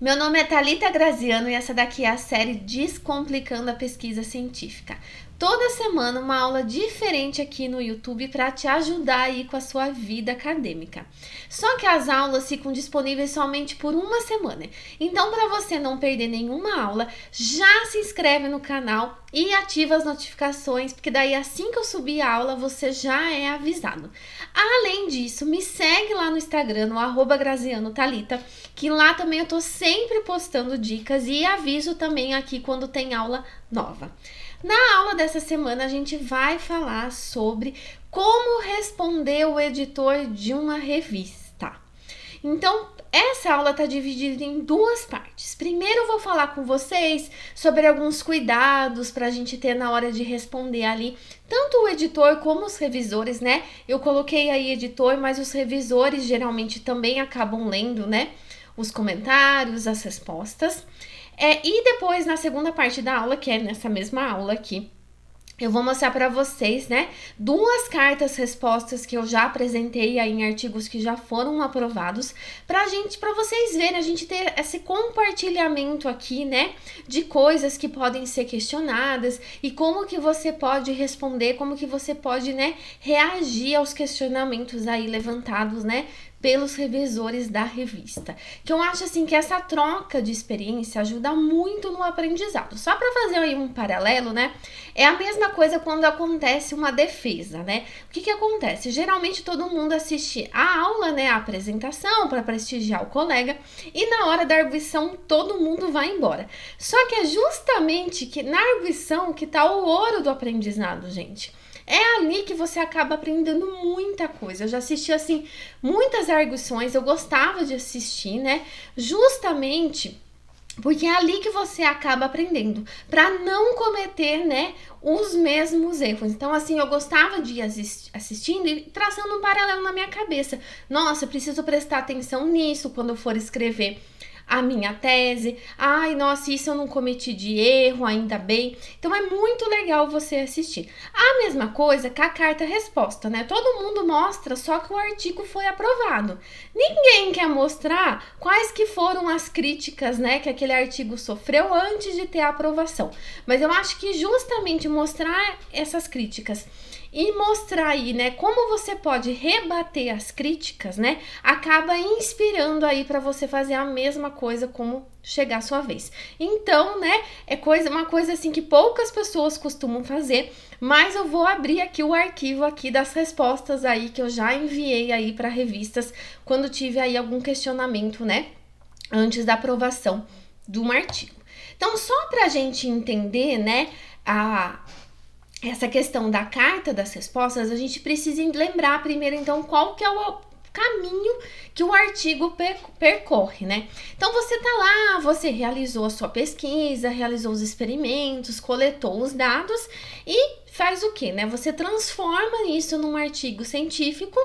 Meu nome é Thalita Graziano e essa daqui é a série Descomplicando a Pesquisa Científica. Toda semana uma aula diferente aqui no YouTube para te ajudar aí com a sua vida acadêmica. Só que as aulas ficam disponíveis somente por uma semana. Então, para você não perder nenhuma aula, já se inscreve no canal e ativa as notificações, porque daí assim que eu subir a aula, você já é avisado. Além disso, me segue lá no Instagram, no @grazianothalita, que lá também eu tô sempre postando dicas e aviso também aqui quando tem aula nova. Na aula dessa semana, a gente vai falar sobre como responder o editor de uma revista. Então, essa aula está dividida em duas partes. Primeiro, eu vou falar com vocês sobre alguns cuidados para a gente ter na hora de responder ali, tanto o editor como os revisores, né? Eu coloquei aí editor, mas os revisores geralmente também acabam lendo, né? Os comentários, as respostas. E depois, na segunda parte da aula, que é nessa mesma aula aqui, eu vou mostrar para vocês, né, duas cartas-respostas que eu já apresentei aí em artigos que já foram aprovados, para vocês verem, a gente ter esse compartilhamento aqui, né, de coisas que podem ser questionadas e como que você pode responder, como que você pode, né, reagir aos questionamentos aí levantados, né, pelos revisores da revista. Que eu acho assim que essa troca de experiência ajuda muito no aprendizado. Só para fazer aí um paralelo, né? É a mesma coisa quando acontece uma defesa, né? O que acontece? Geralmente todo mundo assiste a aula, né, a apresentação para prestigiar o colega, e na hora da arguição todo mundo vai embora. Só que é justamente que na arguição que tá o ouro do aprendizado, gente. É ali que você acaba aprendendo muita coisa. Eu já assisti, assim, muitas arguições, eu gostava de assistir, né? Justamente porque é ali que você acaba aprendendo, para não cometer, né, os mesmos erros. Então, assim, eu gostava de ir assistindo e traçando um paralelo na minha cabeça. Nossa, eu preciso prestar atenção nisso quando eu for escrever a minha tese. Ai, nossa, isso eu não cometi de erro, ainda bem. Então é muito legal você assistir. A mesma coisa com a carta-resposta, né? Todo mundo mostra só que o artigo foi aprovado. Ninguém quer mostrar quais que foram as críticas, né, que aquele artigo sofreu antes de ter a aprovação. Mas eu acho que justamente mostrar essas críticas e mostrar aí, né, como você pode rebater as críticas, né, acaba inspirando aí para você fazer a mesma coisa como chegar a sua vez. Então, né, uma coisa assim que poucas pessoas costumam fazer, mas eu vou abrir aqui o arquivo aqui das respostas aí que eu já enviei aí para revistas quando tive aí algum questionamento, né, antes da aprovação de um artigo. Então, só pra gente entender, né, essa questão da carta das respostas, a gente precisa lembrar primeiro, então, qual que é o caminho que o artigo percorre, né? Então, você tá lá, você realizou a sua pesquisa, realizou os experimentos, coletou os dados e faz o quê, né? Você transforma isso num artigo científico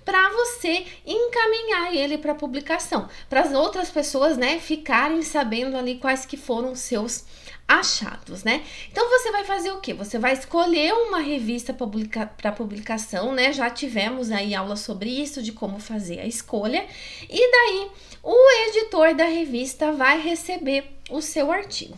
para você encaminhar ele para publicação, para as outras pessoas, né, ficarem sabendo ali quais que foram os seus achados, né? Então você vai fazer o quê? Você vai escolher uma revista para publicação, né? Já tivemos aí aula sobre isso, de como fazer a escolha, e daí o editor da revista vai receber o seu artigo.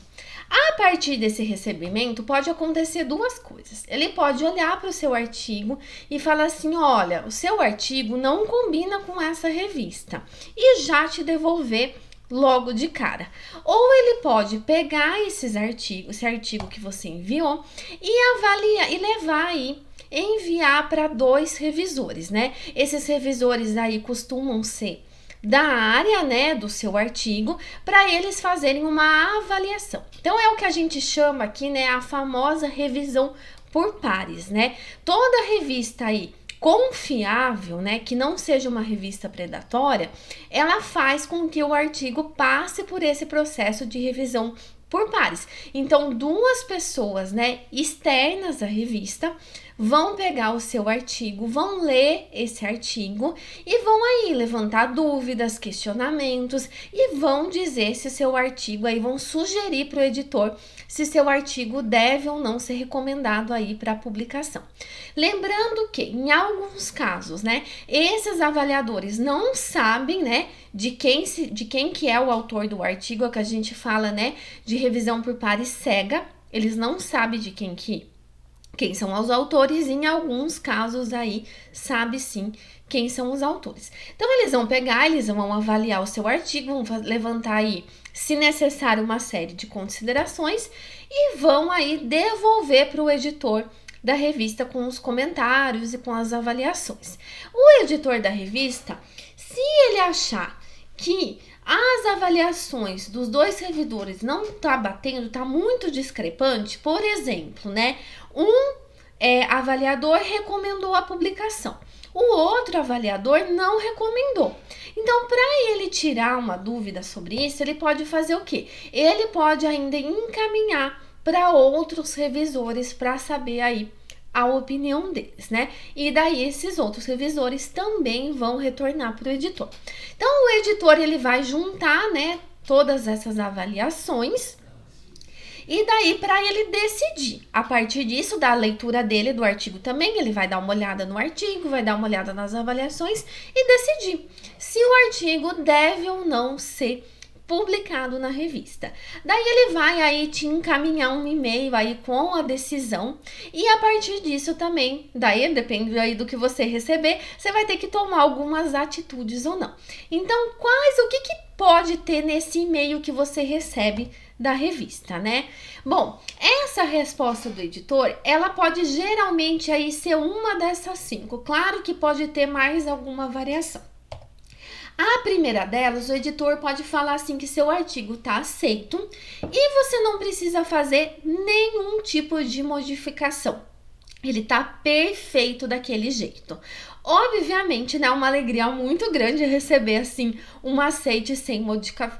A partir desse recebimento, pode acontecer duas coisas. Ele pode olhar para o seu artigo e falar assim: olha, o seu artigo não combina com essa revista, e já te devolver logo de cara. Ou ele pode pegar esse artigo que você enviou e avaliar e levar aí, enviar para 2 revisores, né? Esses revisores aí costumam ser da área, né, do seu artigo, para eles fazerem uma avaliação. Então é o que a gente chama aqui, né, a famosa revisão por pares, né? Toda revista aí confiável, né, que não seja uma revista predatória, ela faz com que o artigo passe por esse processo de revisão por pares. Então, 2 pessoas, né, externas à revista vão pegar o seu artigo, vão ler esse artigo e vão aí levantar dúvidas, questionamentos e vão dizer se seu artigo aí, vão sugerir para o editor se seu artigo deve ou não ser recomendado aí para publicação. Lembrando que em alguns casos, né, esses avaliadores não sabem, né, de quem que é o autor do artigo, é o que a gente fala, né, de revisão por pares cega. Eles não sabem de quem são os autores, e em alguns casos aí sabe sim quem são os autores. Então eles vão pegar, eles vão avaliar o seu artigo, vão levantar aí, se necessário, uma série de considerações e vão aí devolver para o editor da revista com os comentários e com as avaliações. O editor da revista, se ele achar que as avaliações dos dois servidores não tá batendo, tá muito discrepante, por exemplo, né? Avaliador recomendou a publicação, o outro avaliador não recomendou. Então, para ele tirar uma dúvida sobre isso, ele pode fazer o quê? Ele pode ainda encaminhar para outros revisores para saber aí a opinião deles, né? E daí esses outros revisores também vão retornar para o editor. Então, o editor ele vai juntar, né, todas essas avaliações e daí para ele decidir. A partir disso, da leitura dele do artigo também, ele vai dar uma olhada no artigo, vai dar uma olhada nas avaliações e decidir se o artigo deve ou não ser publicado na revista. Daí ele vai aí te encaminhar um e-mail aí com a decisão e a partir disso também, daí depende aí do que você receber, você vai ter que tomar algumas atitudes ou não. Então, o que pode ter nesse e-mail que você recebe da revista, né? Bom, essa resposta do editor, ela pode geralmente aí ser uma dessas 5. Claro que pode ter mais alguma variação. A primeira delas, o editor pode falar assim que seu artigo está aceito e você não precisa fazer nenhum tipo de modificação. Ele tá perfeito daquele jeito. Obviamente, né, uma alegria muito grande receber, assim, um aceite sem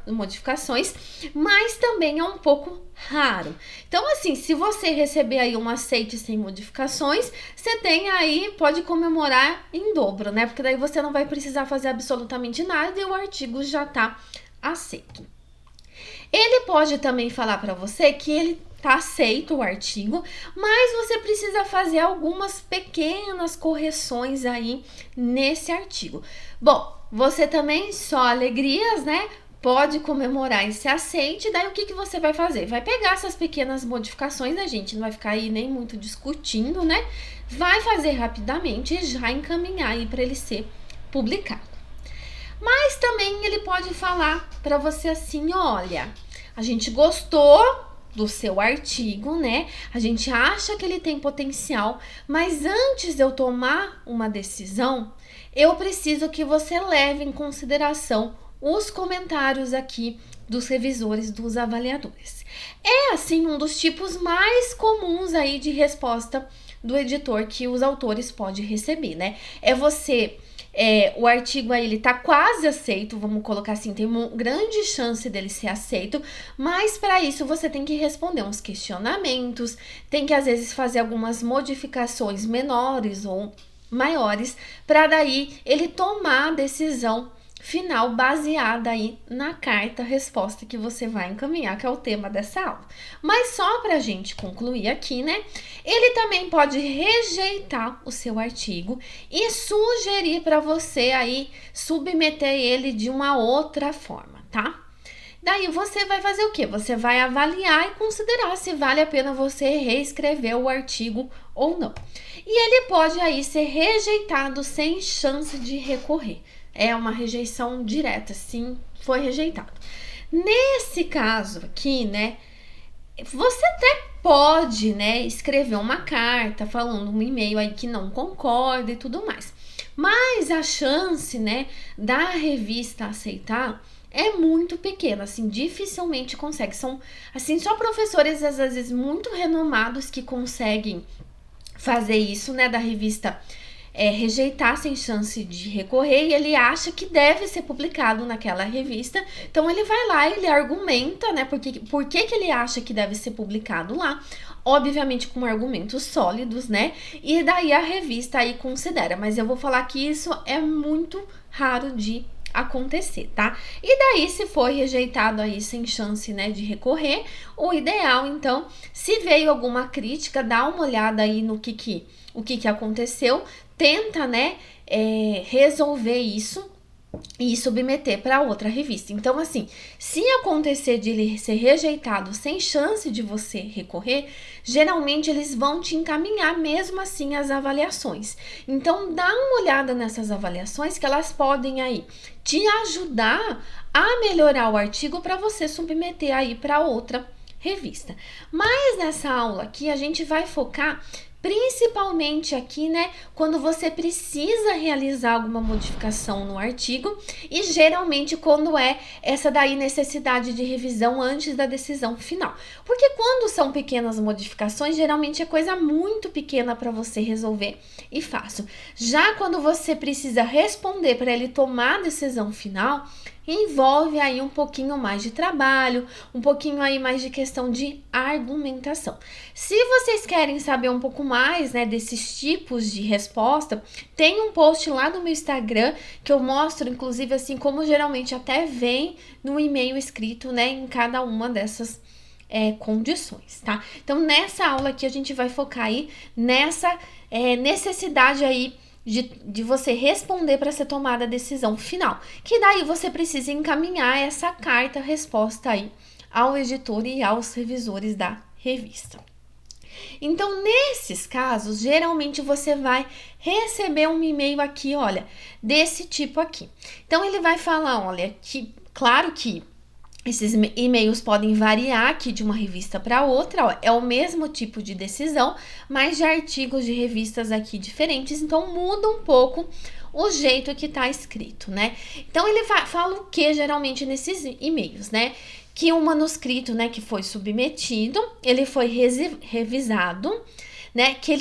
modificações, mas também é um pouco raro. Então, assim, se você receber aí um aceite sem modificações, você tem aí, pode comemorar em dobro, né? Porque daí você não vai precisar fazer absolutamente nada e o artigo já tá aceito. Ele pode também falar para você que ele tá aceito o artigo, mas você precisa fazer algumas pequenas correções aí nesse artigo. Bom, você também, só alegrias, né? Pode comemorar esse aceite, daí o que você vai fazer? Vai pegar essas pequenas modificações, a gente não vai ficar aí nem muito discutindo, né? Vai fazer rapidamente e já encaminhar aí para ele ser publicado. Mas também ele pode falar para você assim, olha, a gente gostou do seu artigo, né? A gente acha que ele tem potencial, mas antes de eu tomar uma decisão, eu preciso que você leve em consideração os comentários aqui dos revisores, dos avaliadores. É assim um dos tipos mais comuns aí de resposta do editor que os autores podem receber, né? O artigo aí, ele tá quase aceito, vamos colocar assim, tem uma grande chance dele ser aceito, mas para isso você tem que responder uns questionamentos, tem que às vezes fazer algumas modificações menores ou maiores, para daí ele tomar a decisão final baseada aí na carta resposta que você vai encaminhar, que é o tema dessa aula. Mas só pra gente concluir aqui, né? Ele também pode rejeitar o seu artigo e sugerir para você aí submeter ele de uma outra forma, tá? Daí você vai fazer o quê? Você vai avaliar e considerar se vale a pena você reescrever o artigo ou não. E ele pode aí ser rejeitado sem chance de recorrer. É uma rejeição direta, sim, foi rejeitado. Nesse caso aqui, né, você até pode, né, escrever uma carta falando um e-mail aí que não concorda e tudo mais. Mas a chance, né, da revista aceitar é muito pequena, assim, dificilmente consegue. São, assim, só professores, às vezes, muito renomados que conseguem fazer isso, né, da revista rejeitar sem chance de recorrer, e ele acha que deve ser publicado naquela revista, então ele vai lá e ele argumenta, né, por que ele acha que deve ser publicado lá. obviamente com argumentos sólidos, né? E daí a revista aí considera, mas eu vou falar que isso é muito raro de acontecer, tá? E daí, se foi rejeitado aí sem chance, né, de recorrer, o ideal, então, se veio alguma crítica, dá uma olhada aí no o que aconteceu, tenta, né, resolver isso e submeter para outra revista. Então, assim, se acontecer de ele ser rejeitado sem chance de você recorrer, geralmente eles vão te encaminhar mesmo assim as avaliações. Então, dá uma olhada nessas avaliações que elas podem aí te ajudar a melhorar o artigo para você submeter aí para outra revista. Mas nessa aula aqui a gente vai focar principalmente aqui, né, quando você precisa realizar alguma modificação no artigo e geralmente quando é essa daí necessidade de revisão antes da decisão final. Porque quando são pequenas modificações, geralmente é coisa muito pequena para você resolver e fácil. Já quando você precisa responder para ele tomar a decisão final, envolve aí um pouquinho mais de trabalho, um pouquinho aí mais de questão de argumentação. Se vocês querem saber um pouco mais, né, desses tipos de resposta, tem um post lá no meu Instagram que eu mostro, inclusive, assim, como geralmente até vem no e-mail escrito, né, em cada uma dessas condições, tá? Então, nessa aula aqui, a gente vai focar aí nessa necessidade aí de você responder para ser tomada a decisão final, que daí você precisa encaminhar essa carta resposta aí ao editor e aos revisores da revista. Então, nesses casos, geralmente você vai receber um e-mail aqui, olha, desse tipo aqui. Então, ele vai falar, olha, que claro que esses e-mails podem variar aqui de uma revista para outra, ó, é o mesmo tipo de decisão, mas de artigos de revistas aqui diferentes, então muda um pouco o jeito que tá escrito, né? Então ele fala o que geralmente nesses e-mails, né? Que o manuscrito, né, que foi submetido, ele foi revisado, né? Que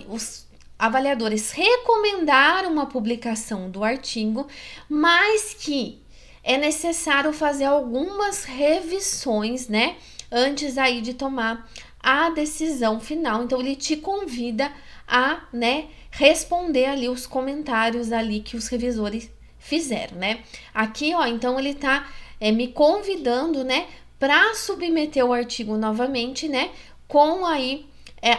os avaliadores recomendaram uma publicação do artigo, mas que é necessário fazer algumas revisões, né, antes aí de tomar a decisão final. Então, ele te convida a, né, responder ali os comentários ali que os revisores fizeram, né. Aqui, ó, então ele tá me convidando, né, para submeter o artigo novamente, né, com aí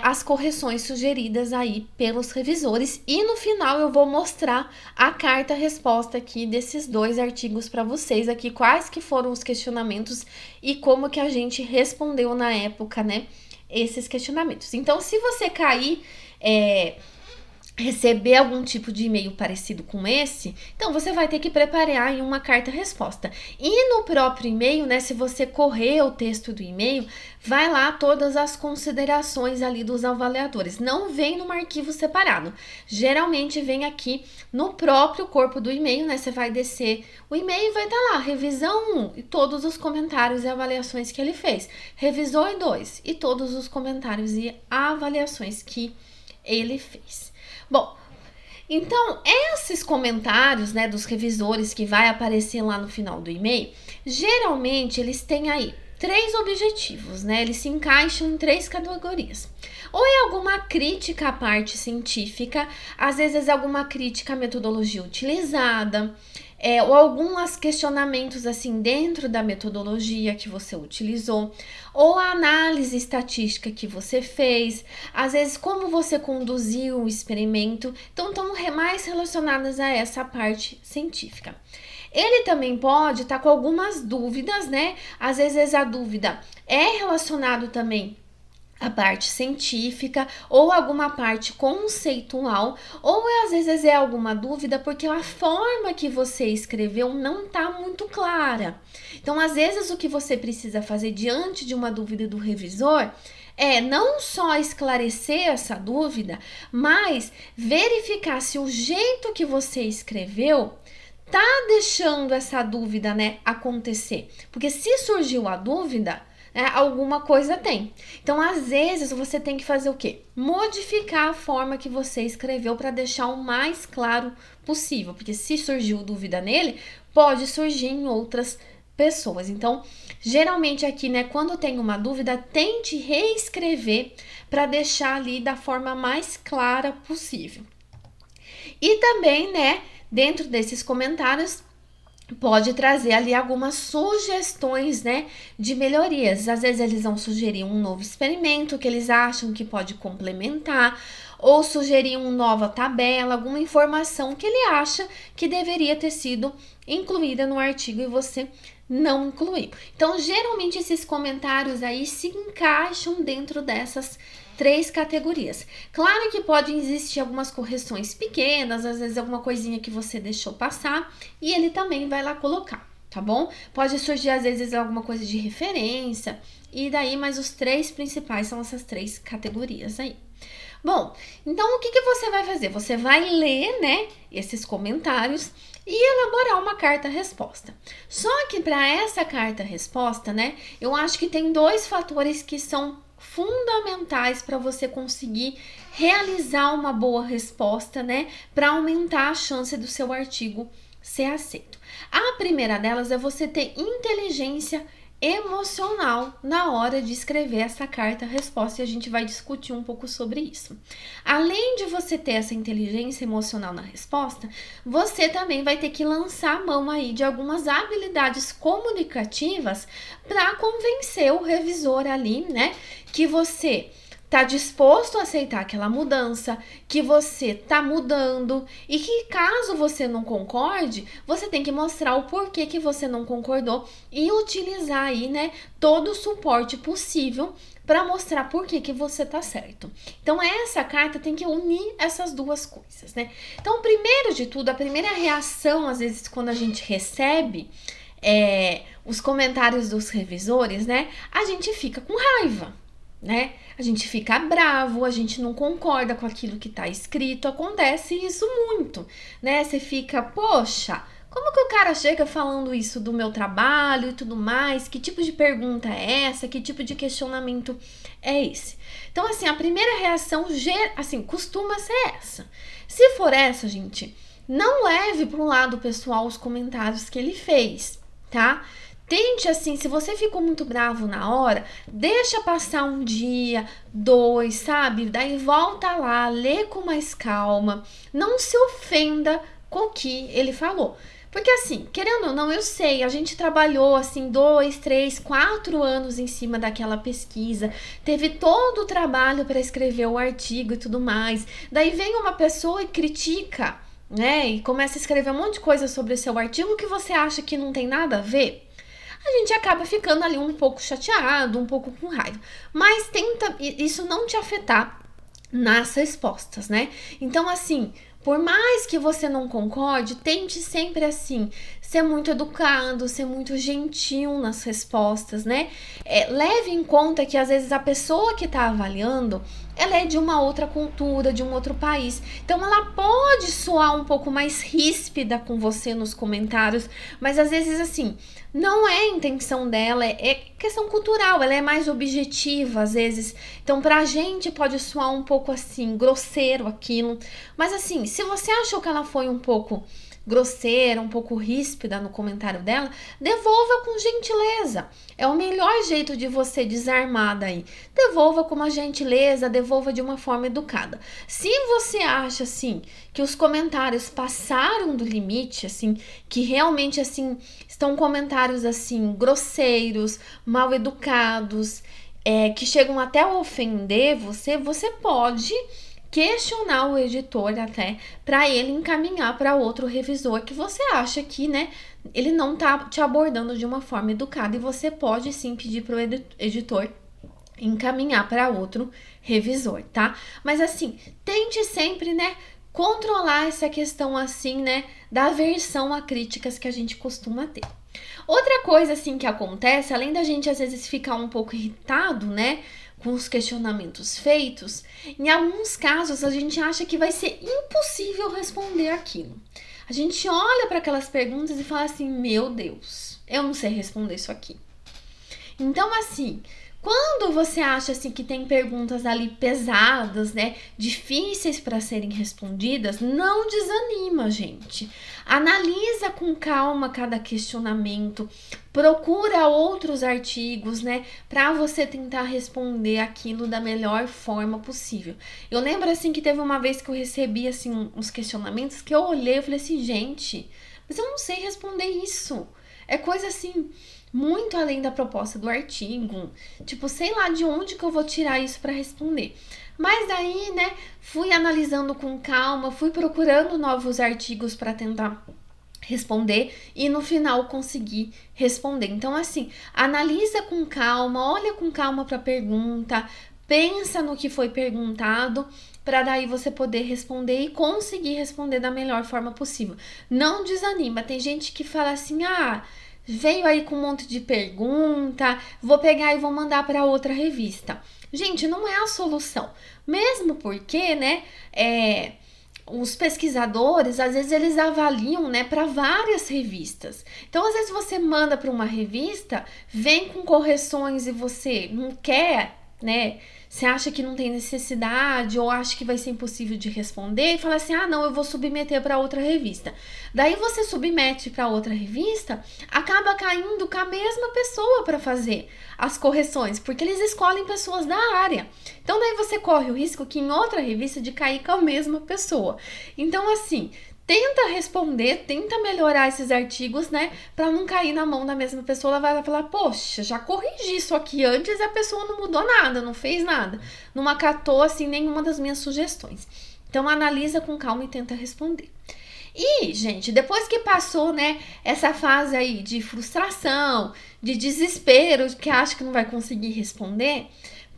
as correções sugeridas aí pelos revisores, e no final eu vou mostrar a carta resposta aqui desses 2 artigos para vocês aqui, quais que foram os questionamentos e como que a gente respondeu na época, né, esses questionamentos. Então, se você cair receber algum tipo de e-mail parecido com esse, então você vai ter que preparar aí uma carta-resposta. E no próprio e-mail, né, se você correr o texto do e-mail, vai lá todas as considerações ali dos avaliadores. Não vem num arquivo separado. Geralmente vem aqui no próprio corpo do e-mail, né? Você vai descer o e-mail e vai estar lá, revisão 1 e todos os comentários e avaliações que ele fez. Revisor 2 e todos os comentários e avaliações que ele fez. Bom, então, esses comentários, né, dos revisores que vai aparecer lá no final do e-mail, geralmente eles têm aí 3 objetivos, né? Eles se encaixam em 3 categorias. Ou é alguma crítica à parte científica, às vezes é alguma crítica à metodologia utilizada, ou alguns questionamentos assim dentro da metodologia que você utilizou, ou a análise estatística que você fez, às vezes como você conduziu o experimento, então estão mais relacionadas a essa parte científica. Ele também pode estar com algumas dúvidas, né? Às vezes a dúvida é relacionada também a parte científica ou alguma parte conceitual, ou às vezes é alguma dúvida porque a forma que você escreveu não está muito clara. Então, às vezes o que você precisa fazer diante de uma dúvida do revisor é não só esclarecer essa dúvida, mas verificar se o jeito que você escreveu tá deixando essa dúvida, né, acontecer. Porque se surgiu a dúvida, alguma coisa tem. Então, às vezes, você tem que fazer o quê? Modificar a forma que você escreveu para deixar o mais claro possível. Porque se surgiu dúvida nele, pode surgir em outras pessoas. Então, geralmente aqui, né, quando tem uma dúvida, tente reescrever para deixar ali da forma mais clara possível. E também, né, dentro desses comentários, pode trazer ali algumas sugestões, né, de melhorias. Às vezes eles vão sugerir um novo experimento que eles acham que pode complementar, ou sugerir uma nova tabela, alguma informação que ele acha que deveria ter sido incluída no artigo e você não incluiu. Então, geralmente esses comentários aí se encaixam dentro dessas 3 categorias. Claro que pode existir algumas correções pequenas, às vezes alguma coisinha que você deixou passar e ele também vai lá colocar, tá bom? Pode surgir às vezes alguma coisa de referência e daí, mas os 3 principais são essas 3 categorias aí. Bom, então o que você vai fazer? Você vai ler, né, esses comentários e elaborar uma carta-resposta. Só que para essa carta-resposta, né, eu acho que tem 2 fatores que são fundamentais para você conseguir realizar uma boa resposta, né, para aumentar a chance do seu artigo ser aceito. A primeira delas é você ter inteligência emocional na hora de escrever essa carta-resposta e a gente vai discutir um pouco sobre isso. Além de você ter essa inteligência emocional na resposta, você também vai ter que lançar a mão aí de algumas habilidades comunicativas para convencer o revisor ali, né, que você tá disposto a aceitar aquela mudança, que você tá mudando e que caso você não concorde, você tem que mostrar o porquê que você não concordou e utilizar aí, né, todo o suporte possível para mostrar por que você tá certo. Então, essa carta tem que unir essas 2 coisas, né? Então, primeiro de tudo, a primeira reação, às vezes, quando a gente recebe os comentários dos revisores, né, a gente fica com raiva, né? A gente fica bravo, a gente não concorda com aquilo que tá escrito, acontece isso muito, né? Você fica, poxa, como que o cara chega falando isso do meu trabalho e tudo mais? Que tipo de pergunta é essa? Que tipo de questionamento é esse? Então, assim, a primeira reação, assim, costuma ser essa. Se for essa, gente, não leve para um lado pessoal os comentários que ele fez, tá? Tente assim, se você ficou muito bravo na hora, deixa passar 1 dia, 2, sabe? Daí volta lá, lê com mais calma, não se ofenda com o que ele falou. Porque assim, querendo ou não, eu sei, a gente trabalhou assim 2, 3, 4 anos em cima daquela pesquisa, teve todo o trabalho para escrever o artigo e tudo mais. Daí vem uma pessoa e critica, né? E começa a escrever um monte de coisa sobre o seu artigo que você acha que não tem nada a ver. A gente acaba ficando ali um pouco chateado, um pouco com raiva. Mas tenta isso não te afetar nas respostas, né? Então, assim, por mais que você não concorde, tente sempre assim, ser muito educado, ser muito gentil nas respostas, né? Leve em conta que às vezes a pessoa que tá avaliando, ela é de uma outra cultura, de um outro país. Então ela pode soar um pouco mais ríspida com você nos comentários, mas às vezes assim, não é a intenção dela, é questão cultural, ela é mais objetiva às vezes. Então pra gente pode soar um pouco assim, grosseiro aquilo, mas assim, se você achou que ela foi um pouco grosseira, um pouco ríspida no comentário dela, devolva com gentileza. É o melhor jeito de você desarmar daí. Devolva com uma gentileza, devolva de uma forma educada. Se você acha assim que os comentários passaram do limite, assim, que realmente assim estão comentários assim grosseiros, mal educados, que chegam até a ofender você, você pode questionar o editor até para ele encaminhar para outro revisor que você acha que, né, ele não tá te abordando de uma forma educada e você pode sim pedir para o editor encaminhar para outro revisor, tá? Mas assim, tente sempre, né, controlar essa questão assim, né, da aversão a críticas que a gente costuma ter. Outra coisa assim que acontece, além da gente às vezes ficar um pouco irritado, né, com os questionamentos feitos, em alguns casos a gente acha que vai ser impossível responder aquilo. A gente olha para aquelas perguntas e fala assim, meu Deus, eu não sei responder isso aqui. Então assim, Quando você acha assim que tem perguntas ali pesadas, né, difíceis para serem respondidas, não desanima, gente. Analisa com calma cada questionamento, procura outros artigos, né, para você tentar responder aquilo da melhor forma possível. Eu lembro assim que teve uma vez que eu recebi assim uns questionamentos que eu olhei e falei assim, gente, mas eu não sei responder isso. É coisa assim muito além da proposta do artigo. Tipo, sei lá de onde que eu vou tirar isso para responder. Mas daí, né, fui analisando com calma, fui procurando novos artigos para tentar responder e no final consegui responder. Então, assim, analisa com calma, olha com calma para a pergunta, pensa no que foi perguntado para daí você poder responder e conseguir responder da melhor forma possível. Não desanima. Tem gente que fala assim: "Ah, veio aí com um monte de pergunta, vou pegar e vou mandar para outra revista". Gente, não é a solução. Mesmo porque, né, os pesquisadores, às vezes eles avaliam, né, para várias revistas. Então, às vezes você manda para uma revista, vem com correções e você não quer, né? Você acha que não tem necessidade ou acha que vai ser impossível de responder e fala assim: "Ah, não, eu vou submeter para outra revista". Daí você submete para outra revista, acaba caindo com a mesma pessoa para fazer as correções, porque eles escolhem pessoas da área. Então daí você corre o risco que em outra revista de cair com a mesma pessoa. Então assim, tenta responder, tenta melhorar esses artigos, né? Pra não cair na mão da mesma pessoa. Ela vai falar: "Poxa, já corrigi isso aqui antes e a pessoa não mudou nada, não fez nada, não acatou assim nenhuma das minhas sugestões". Então analisa com calma e tenta responder. E, gente, depois que passou, né, essa fase aí de frustração, de desespero, que acha que não vai conseguir responder,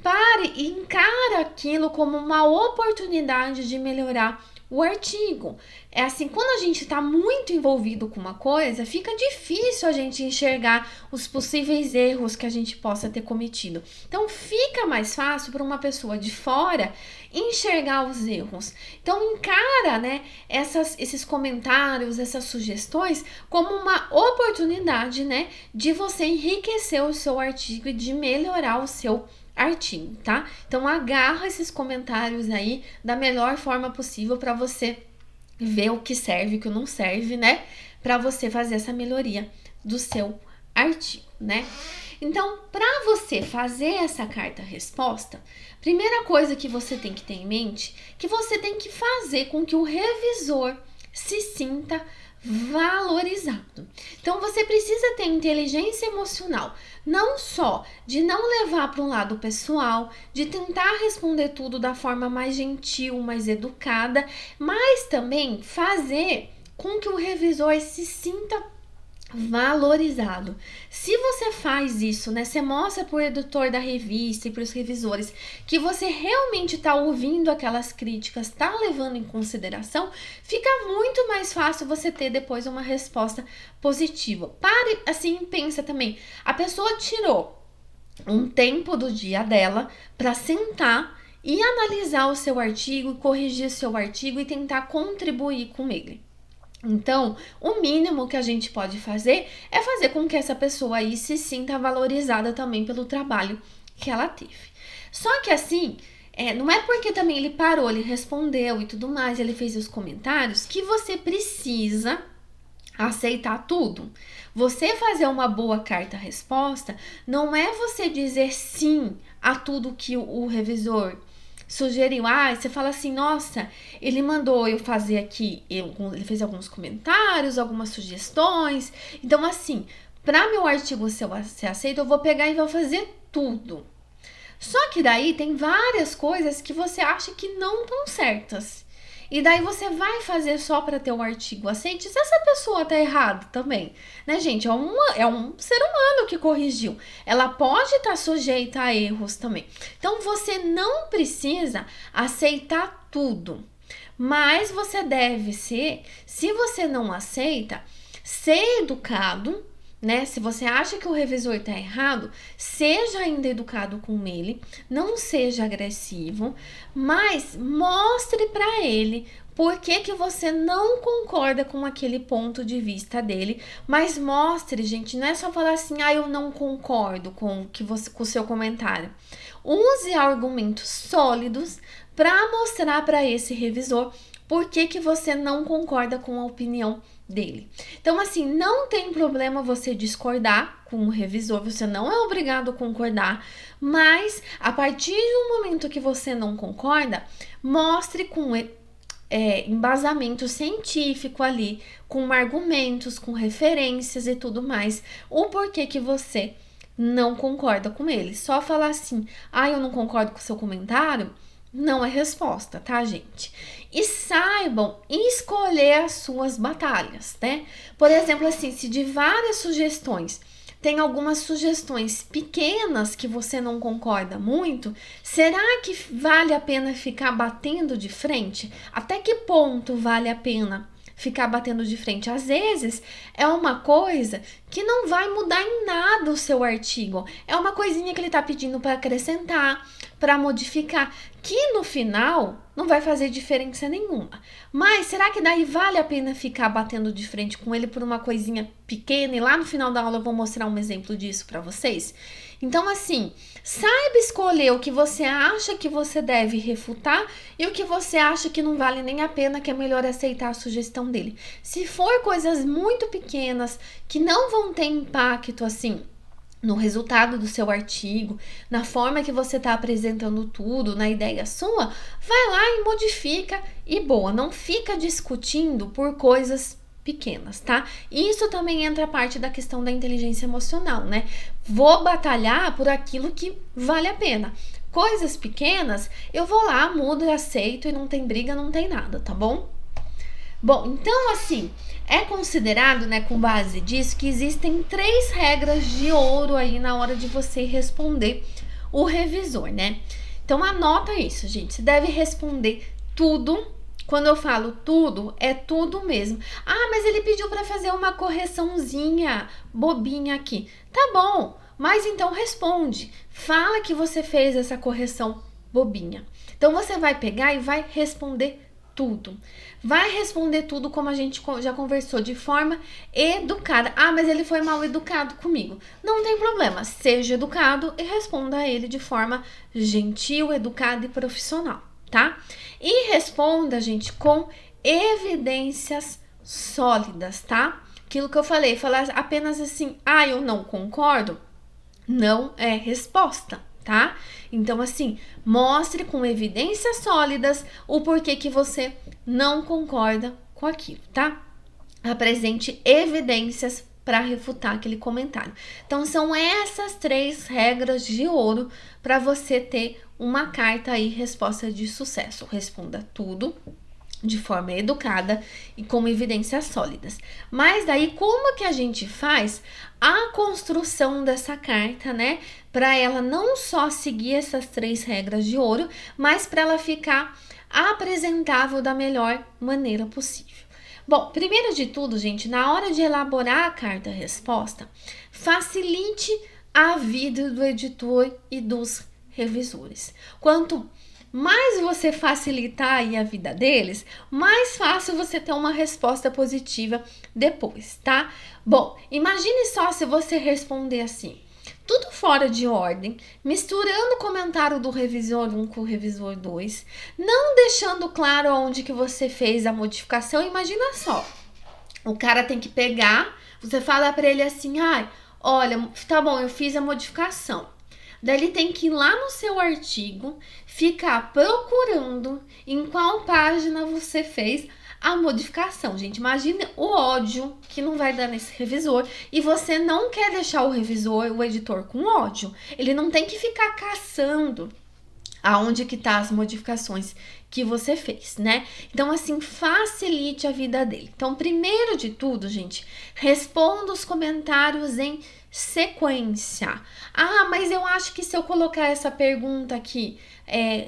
pare e encara aquilo como uma oportunidade de melhorar o artigo. É assim, quando a gente está muito envolvido com uma coisa, fica difícil a gente enxergar os possíveis erros que a gente possa ter cometido. Então, fica mais fácil para uma pessoa de fora enxergar os erros. Então, encara, né, esses comentários, essas sugestões como uma oportunidade, né, de você enriquecer o seu artigo e de melhorar o seu artigo, tá? Então agarra esses comentários aí da melhor forma possível para você ver o que serve e o que não serve, né? Para você fazer essa melhoria do seu artigo, né? Então, para você fazer essa carta-resposta, primeira coisa que você tem que ter em mente, que você tem que fazer com que o revisor se sinta valorizado. Então você precisa ter inteligência emocional, não só de não levar para um lado pessoal, de tentar responder tudo da forma mais gentil, mais educada, mas também fazer com que o revisor se sinta valorizado. Se você faz isso, né, você mostra para o editor da revista e para os revisores que você realmente está ouvindo aquelas críticas, está levando em consideração, fica muito mais fácil você ter depois uma resposta positiva. Pare assim, pensa também, a pessoa tirou um tempo do dia dela para sentar e analisar o seu artigo, corrigir o seu artigo e tentar contribuir com ele. Então, o mínimo que a gente pode fazer é fazer com que essa pessoa aí se sinta valorizada também pelo trabalho que ela teve. Só que assim, não é porque também ele parou, ele respondeu e tudo mais, ele fez os comentários, que você precisa aceitar tudo. Você fazer uma boa carta-resposta não é você dizer sim a tudo que o revisor sugeriu. Você fala assim: "Nossa, ele mandou eu fazer aqui", ele fez alguns comentários, algumas sugestões. Então, assim, para meu artigo ser aceito, eu vou pegar e vou fazer tudo. Só que daí tem várias coisas que você acha que não estão certas. E daí você vai fazer só para ter o artigo aceito. Se essa pessoa tá errada também, né, gente? É um ser humano que corrigiu. Ela pode estar sujeita a erros também. Então você não precisa aceitar tudo. Mas você deve ser, se você não aceita, ser educado, né? Se você acha que o revisor está errado, seja ainda educado com ele, não seja agressivo, mas mostre para ele por que que você não concorda com aquele ponto de vista dele, mas mostre, gente, não é só falar assim, eu não concordo com o seu comentário. Use argumentos sólidos para mostrar para esse revisor por que que você não concorda com a opinião dele. Então, assim, não tem problema você discordar com o revisor, você não é obrigado a concordar, mas a partir do momento que você não concorda, mostre com embasamento científico ali, com argumentos, com referências e tudo mais, o porquê que você não concorda com ele. Só falar assim, eu não concordo com o seu comentário, não é resposta, tá, gente? E saibam escolher as suas batalhas, né? Por exemplo, assim, se de várias sugestões tem algumas sugestões pequenas que você não concorda muito, será que vale a pena ficar batendo de frente? Até que ponto vale a pena ficar batendo de frente? Às vezes é uma coisa que não vai mudar em nada o seu artigo, é uma coisinha que ele está pedindo para acrescentar, para modificar, que no final não vai fazer diferença nenhuma. Mas será que daí vale a pena ficar batendo de frente com ele por uma coisinha pequena? E lá no final da aula eu vou mostrar um exemplo disso para vocês. Então, assim, saiba escolher o que você acha que você deve refutar e o que você acha que não vale nem a pena, que é melhor aceitar a sugestão dele. Se for coisas muito pequenas que não vão ter impacto, assim, no resultado do seu artigo, na forma que você está apresentando tudo, na ideia sua, vai lá e modifica e boa, não fica discutindo por coisas pequenas, tá? Isso também entra a parte da questão da inteligência emocional, né? Vou batalhar por aquilo que vale a pena. Coisas pequenas, eu vou lá, mudo, aceito e não tem briga, não tem nada, tá bom? Bom, então assim, é considerado, né, com base disso, que existem 3 regras de ouro aí na hora de você responder o revisor, né? Então anota isso, gente. Você deve responder tudo. Quando eu falo tudo, é tudo mesmo. Mas ele pediu para fazer uma correçãozinha bobinha aqui. Tá bom, mas então responde. Fala que você fez essa correção bobinha. Então você vai pegar e vai responder tudo. Vai responder tudo como a gente já conversou, de forma educada. Mas ele foi mal educado comigo. Não tem problema, seja educado e responda a ele de forma gentil, educada e profissional, tá? E responda, gente, com evidências sólidas, tá? Aquilo que eu falei, falar apenas assim, eu não concordo, não é resposta, tá? Então, assim, mostre com evidências sólidas o porquê que você não concorda com aquilo, tá? Apresente evidências para refutar aquele comentário. Então, são essas 3 regras de ouro para você ter uma carta aí, resposta de sucesso. Responda tudo de forma educada e com evidências sólidas. Mas daí, como que a gente faz a construção dessa carta, né? Para ela não só seguir essas 3 regras de ouro, mas para ela ficar apresentável da melhor maneira possível. Bom, primeiro de tudo, gente, na hora de elaborar a carta-resposta, facilite a vida do editor e dos revisores. Quanto mais você facilitar aí a vida deles, mais fácil você ter uma resposta positiva depois, tá? Bom, imagine só se você responder assim, tudo fora de ordem, misturando o comentário do revisor 1 com o revisor 2, não deixando claro onde que você fez a modificação. Imagina só, o cara tem que pegar, você fala para ele assim, olha, tá bom, eu fiz a modificação. Daí ele tem que ir lá no seu artigo, ficar procurando em qual página você fez a modificação. Gente, imagine o ódio que não vai dar nesse revisor. E você não quer deixar o revisor, o editor, com ódio. Ele não tem que ficar caçando aonde que tá as modificações que você fez, né? Então, assim, facilite a vida dele. Então, primeiro de tudo, gente, responda os comentários em sequência. Mas eu acho que se eu colocar essa pergunta aqui,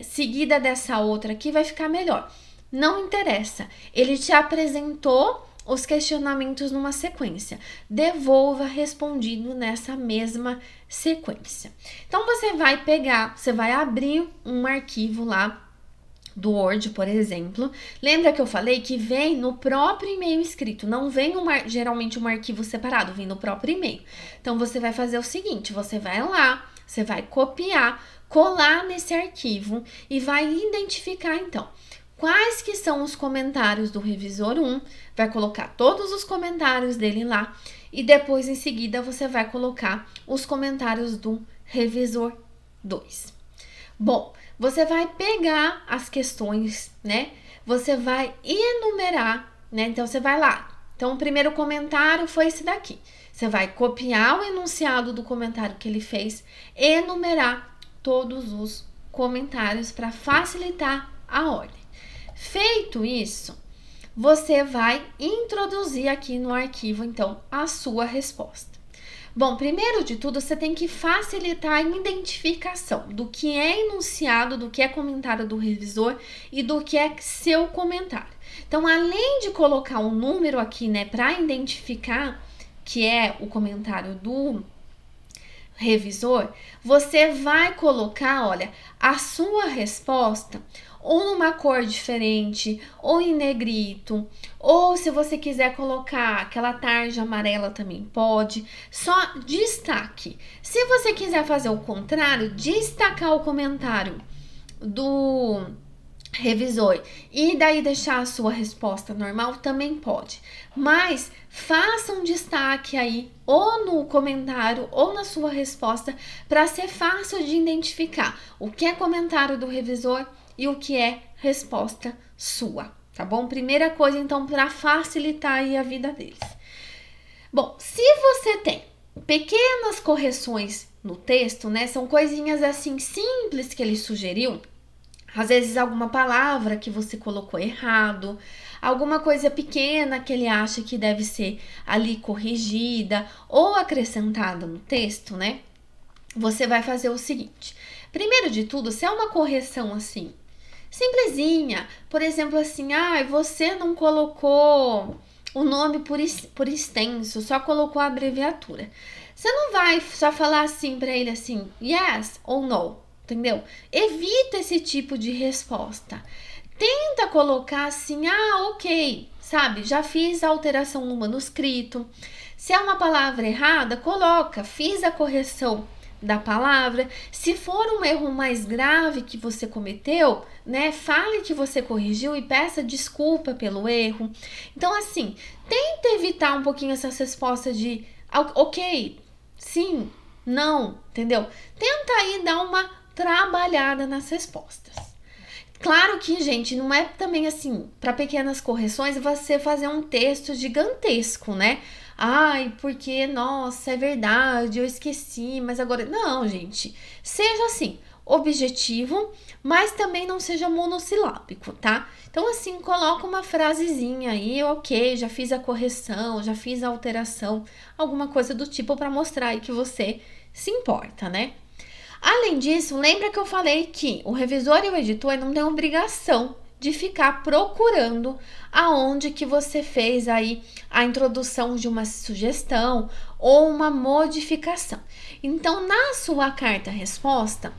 seguida dessa outra aqui, vai ficar melhor. Não interessa. Ele te apresentou os questionamentos numa sequência. Devolva respondido nessa mesma sequência. Então, você vai abrir um arquivo lá do Word, por exemplo, lembra que eu falei que vem no próprio e-mail escrito, não vem geralmente um arquivo separado, vem no próprio e-mail. Então, você vai fazer o seguinte, você vai lá, você vai copiar, colar nesse arquivo e vai identificar, então, quais que são os comentários do revisor 1, vai colocar todos os comentários dele lá e depois, em seguida, você vai colocar os comentários do revisor 2. Bom, você vai pegar as questões, né? Você vai enumerar, né? Então, você vai lá. Então, o primeiro comentário foi esse daqui. Você vai copiar o enunciado do comentário que ele fez, enumerar todos os comentários para facilitar a ordem. Feito isso, você vai introduzir aqui no arquivo, então, a sua resposta. Bom, primeiro de tudo, você tem que facilitar a identificação do que é enunciado, do que é comentário do revisor e do que é seu comentário. Então, além de colocar um número aqui, né, para identificar que é o comentário do revisor, você vai colocar, olha, a sua resposta ou numa cor diferente, ou em negrito, ou se você quiser colocar aquela tarja amarela também pode, só destaque. Se você quiser fazer o contrário, destacar o comentário do revisor e daí deixar a sua resposta normal, também pode. Mas faça um destaque aí, ou no comentário, ou na sua resposta, para ser fácil de identificar o que é comentário do revisor e o que é resposta sua, tá bom? Primeira coisa, então, para facilitar aí a vida deles. Bom, se você tem pequenas correções no texto, né? São coisinhas assim simples que ele sugeriu. Às vezes alguma palavra que você colocou errado, alguma coisa pequena que ele acha que deve ser ali corrigida ou acrescentada no texto, né? Você vai fazer o seguinte. Primeiro de tudo, se é uma correção assim, simplesinha, por exemplo assim, você não colocou o nome por extenso, só colocou a abreviatura. Você não vai só falar assim para ele assim, yes ou no, entendeu? Evita esse tipo de resposta. Tenta colocar assim, ok, sabe? Já fiz a alteração no manuscrito. Se é uma palavra errada, coloca, fiz a correção da palavra. Se for um erro mais grave que você cometeu, né, fale que você corrigiu e peça desculpa pelo erro. Então, assim, tenta evitar um pouquinho essas respostas de ok, sim, não, entendeu? Tenta aí dar uma trabalhada nas respostas. Claro que, gente, não é também assim, para pequenas correções, você fazer um texto gigantesco, né? Porque, nossa, é verdade, eu esqueci, mas agora... Não, gente, seja assim, objetivo, mas também não seja monossilábico, tá? Então, assim, coloca uma frasezinha aí, ok, já fiz a correção, já fiz a alteração, alguma coisa do tipo para mostrar aí que você se importa, né? Além disso, lembra que eu falei que o revisor e o editor não têm obrigação de ficar procurando aonde que você fez aí a introdução de uma sugestão ou uma modificação. Então, na sua carta-resposta,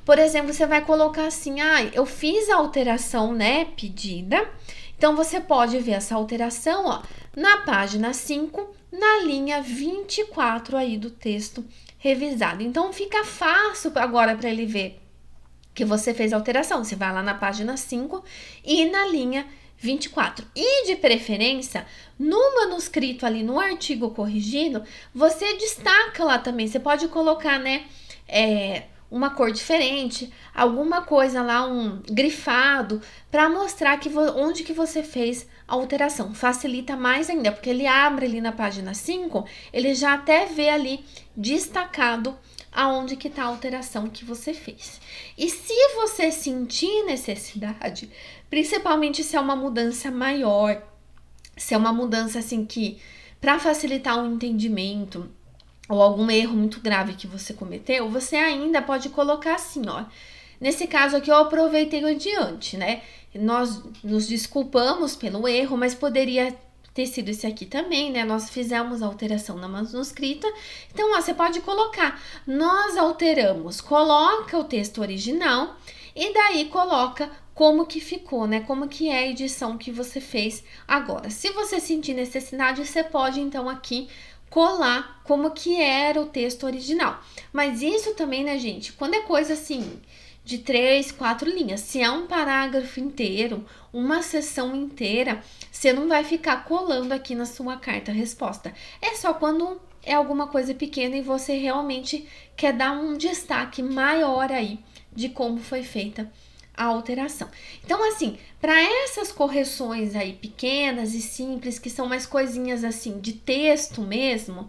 por exemplo, você vai colocar assim, eu fiz a alteração, né, pedida. Então, você pode ver essa alteração, ó, na página 5, na linha 24 aí do texto revisado. Então, fica fácil agora para ele ver que você fez a alteração. Você vai lá na página 5 e na linha 24. E, de preferência, no manuscrito ali, no artigo corrigido, você destaca lá também. Você pode colocar, né, uma cor diferente, alguma coisa lá, um grifado, para mostrar onde que você fez a alteração. Facilita mais ainda, porque ele abre ali na página 5, ele já até vê ali destacado aonde que tá a alteração que você fez. E se você sentir necessidade, principalmente se é uma mudança maior, se é uma mudança assim que, para facilitar o entendimento, ou algum erro muito grave que você cometeu, você ainda pode colocar assim, ó. Nesse caso aqui, eu aproveitei o adiante, né? Nós nos desculpamos pelo erro, mas poderia ter sido esse aqui também, né? Nós fizemos a alteração na manuscrita. Então, ó, você pode colocar, nós alteramos, coloca o texto original e daí coloca como que ficou, né? Como que é a edição que você fez agora. Se você sentir necessidade, você pode então aqui colar como que era o texto original. Mas isso também, né, gente, quando é coisa assim de 3, 4 linhas, se é um parágrafo inteiro, uma seção inteira, você não vai ficar colando aqui na sua carta-resposta. É só quando é alguma coisa pequena e você realmente quer dar um destaque maior aí de como foi feita a alteração. Então, assim, para essas correções aí pequenas e simples, que são mais coisinhas assim de texto mesmo,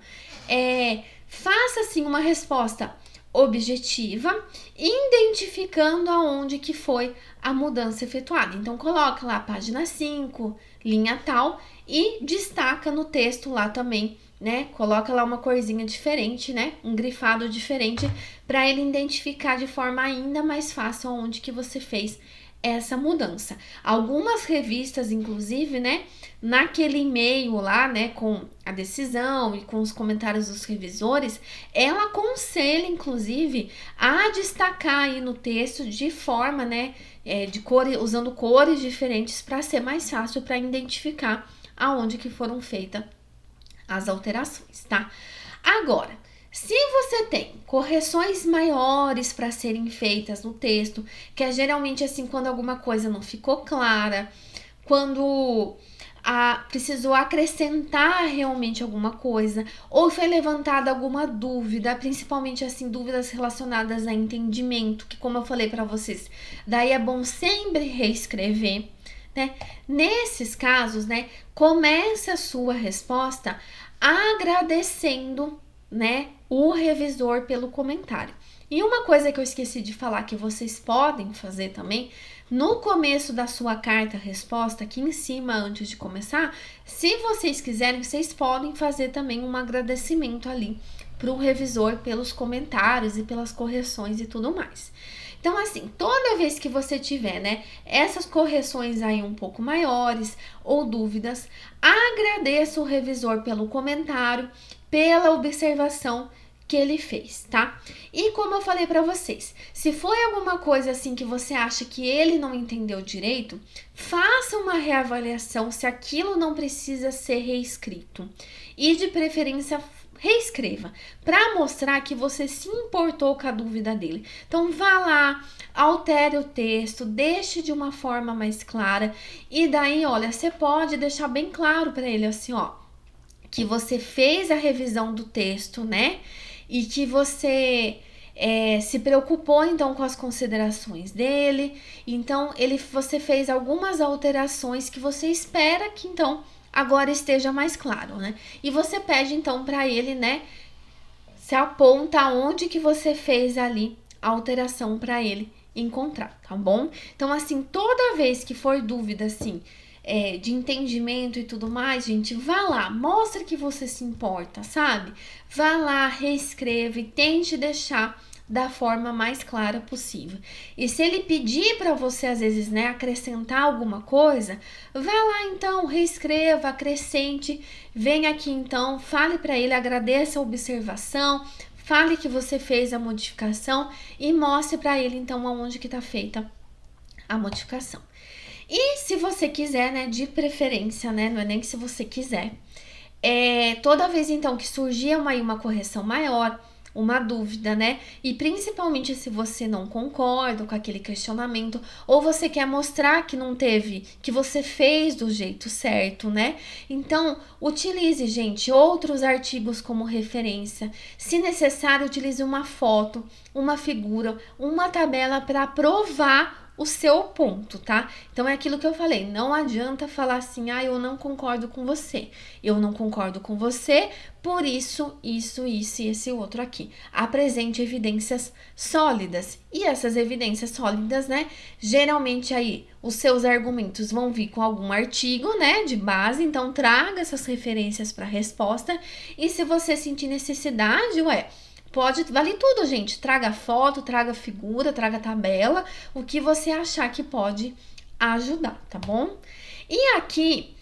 faça assim uma resposta objetiva, identificando aonde que foi a mudança efetuada. Então, coloca lá página 5, linha tal, e destaca no texto lá também, né? Coloca lá uma corzinha diferente, né? Um grifado diferente para ele identificar de forma ainda mais fácil onde que você fez essa mudança. Algumas revistas, inclusive, né, naquele e-mail lá, né, com a decisão e com os comentários dos revisores, ela aconselha, inclusive, a destacar aí no texto de forma, né, de cor, usando cores diferentes para ser mais fácil para identificar aonde que foram feitas as alterações, tá? Agora, se você tem correções maiores para serem feitas no texto, que é geralmente assim quando alguma coisa não ficou clara, quando precisou acrescentar realmente alguma coisa, ou foi levantada alguma dúvida, principalmente assim dúvidas relacionadas a entendimento, que como eu falei para vocês, daí é bom sempre reescrever, né? Nesses casos, né, comece a sua resposta agradecendo, né, o revisor pelo comentário. E uma coisa que eu esqueci de falar que vocês podem fazer também, no começo da sua carta-resposta, aqui em cima, antes de começar, se vocês quiserem, vocês podem fazer também um agradecimento ali para o revisor pelos comentários e pelas correções e tudo mais. Então, assim, toda vez que você tiver, né, essas correções aí um pouco maiores ou dúvidas, agradeça o revisor pelo comentário, pela observação que ele fez, tá? E como eu falei para vocês, se foi alguma coisa assim que você acha que ele não entendeu direito, faça uma reavaliação se aquilo não precisa ser reescrito. E de preferência reescreva, para mostrar que você se importou com a dúvida dele. Então vá lá, altere o texto, deixe de uma forma mais clara e daí, olha, você pode deixar bem claro para ele assim, ó, que você fez a revisão do texto, né? E que você se preocupou então com as considerações dele. Então, você fez algumas alterações que você espera que então agora esteja mais claro, né? E você pede então para ele, né? Se aponta onde que você fez ali a alteração para ele encontrar, tá bom? Então, assim, toda vez que for dúvida, assim, de entendimento e tudo mais, gente, vá lá, mostra que você se importa, sabe? Vá lá, reescreva e tente deixar da forma mais clara possível. E se ele pedir para você, às vezes, né, acrescentar alguma coisa, vá lá então, reescreva, acrescente, venha aqui então, fale para ele, agradeça a observação, fale que você fez a modificação e mostre para ele então aonde que está feita a modificação. E se você quiser, né, de preferência, né, não é nem que se você quiser, toda vez então que surgir uma correção maior, uma dúvida, né? E principalmente se você não concorda com aquele questionamento ou você quer mostrar que não teve, que você fez do jeito certo, né? Então, utilize, gente, outros artigos como referência. Se necessário, utilize uma foto, uma figura, uma tabela para provar o seu ponto, tá? Então é aquilo que eu falei, não adianta falar assim, eu não concordo com você. Eu não concordo com você, por isso e esse outro aqui. Apresente evidências sólidas. E essas evidências sólidas, né? Geralmente aí os seus argumentos vão vir com algum artigo, né, de base, então traga essas referências para a resposta. E se você sentir necessidade, vale tudo, gente. Traga foto, traga figura, traga tabela, o que você achar que pode ajudar, tá bom? E aqui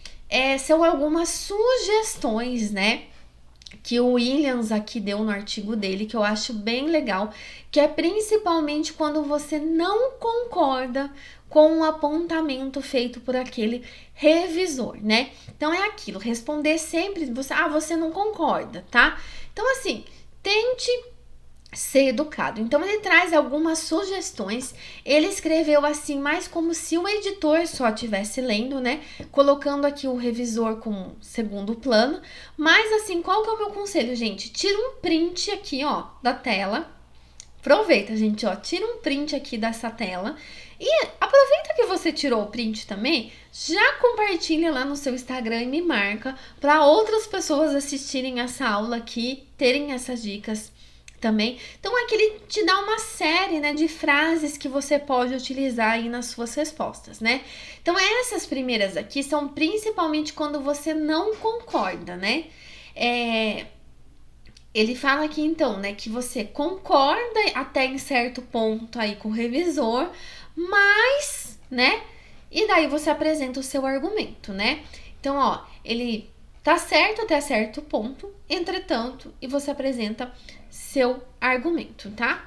são algumas sugestões, né, que o Williams aqui deu no artigo dele, que eu acho bem legal, que é principalmente quando você não concorda com o apontamento feito por aquele revisor, né? Então é aquilo, responder sempre, você não concorda, tá? Então assim, tente ser educado. Então ele traz algumas sugestões. Ele escreveu assim, mais como se o editor só estivesse lendo, né? Colocando aqui o revisor como segundo plano. Mas assim, qual que é o meu conselho, gente? Tira um print aqui, ó, da tela. Aproveita, gente, ó, tira um print aqui dessa tela. E aproveita que você tirou o print também, já compartilha lá no seu Instagram e me marca para outras pessoas assistirem essa aula aqui, terem essas dicas também. Então aqui ele te dá uma série, né, de frases que você pode utilizar aí nas suas respostas, né? Então essas primeiras aqui são principalmente quando você não concorda, né? Ele fala aqui então, né, que você concorda até em certo ponto aí com o revisor, mas, né, e daí você apresenta o seu argumento, né? Então, ó, ele tá certo até certo ponto, entretanto, e você apresenta seu argumento, tá?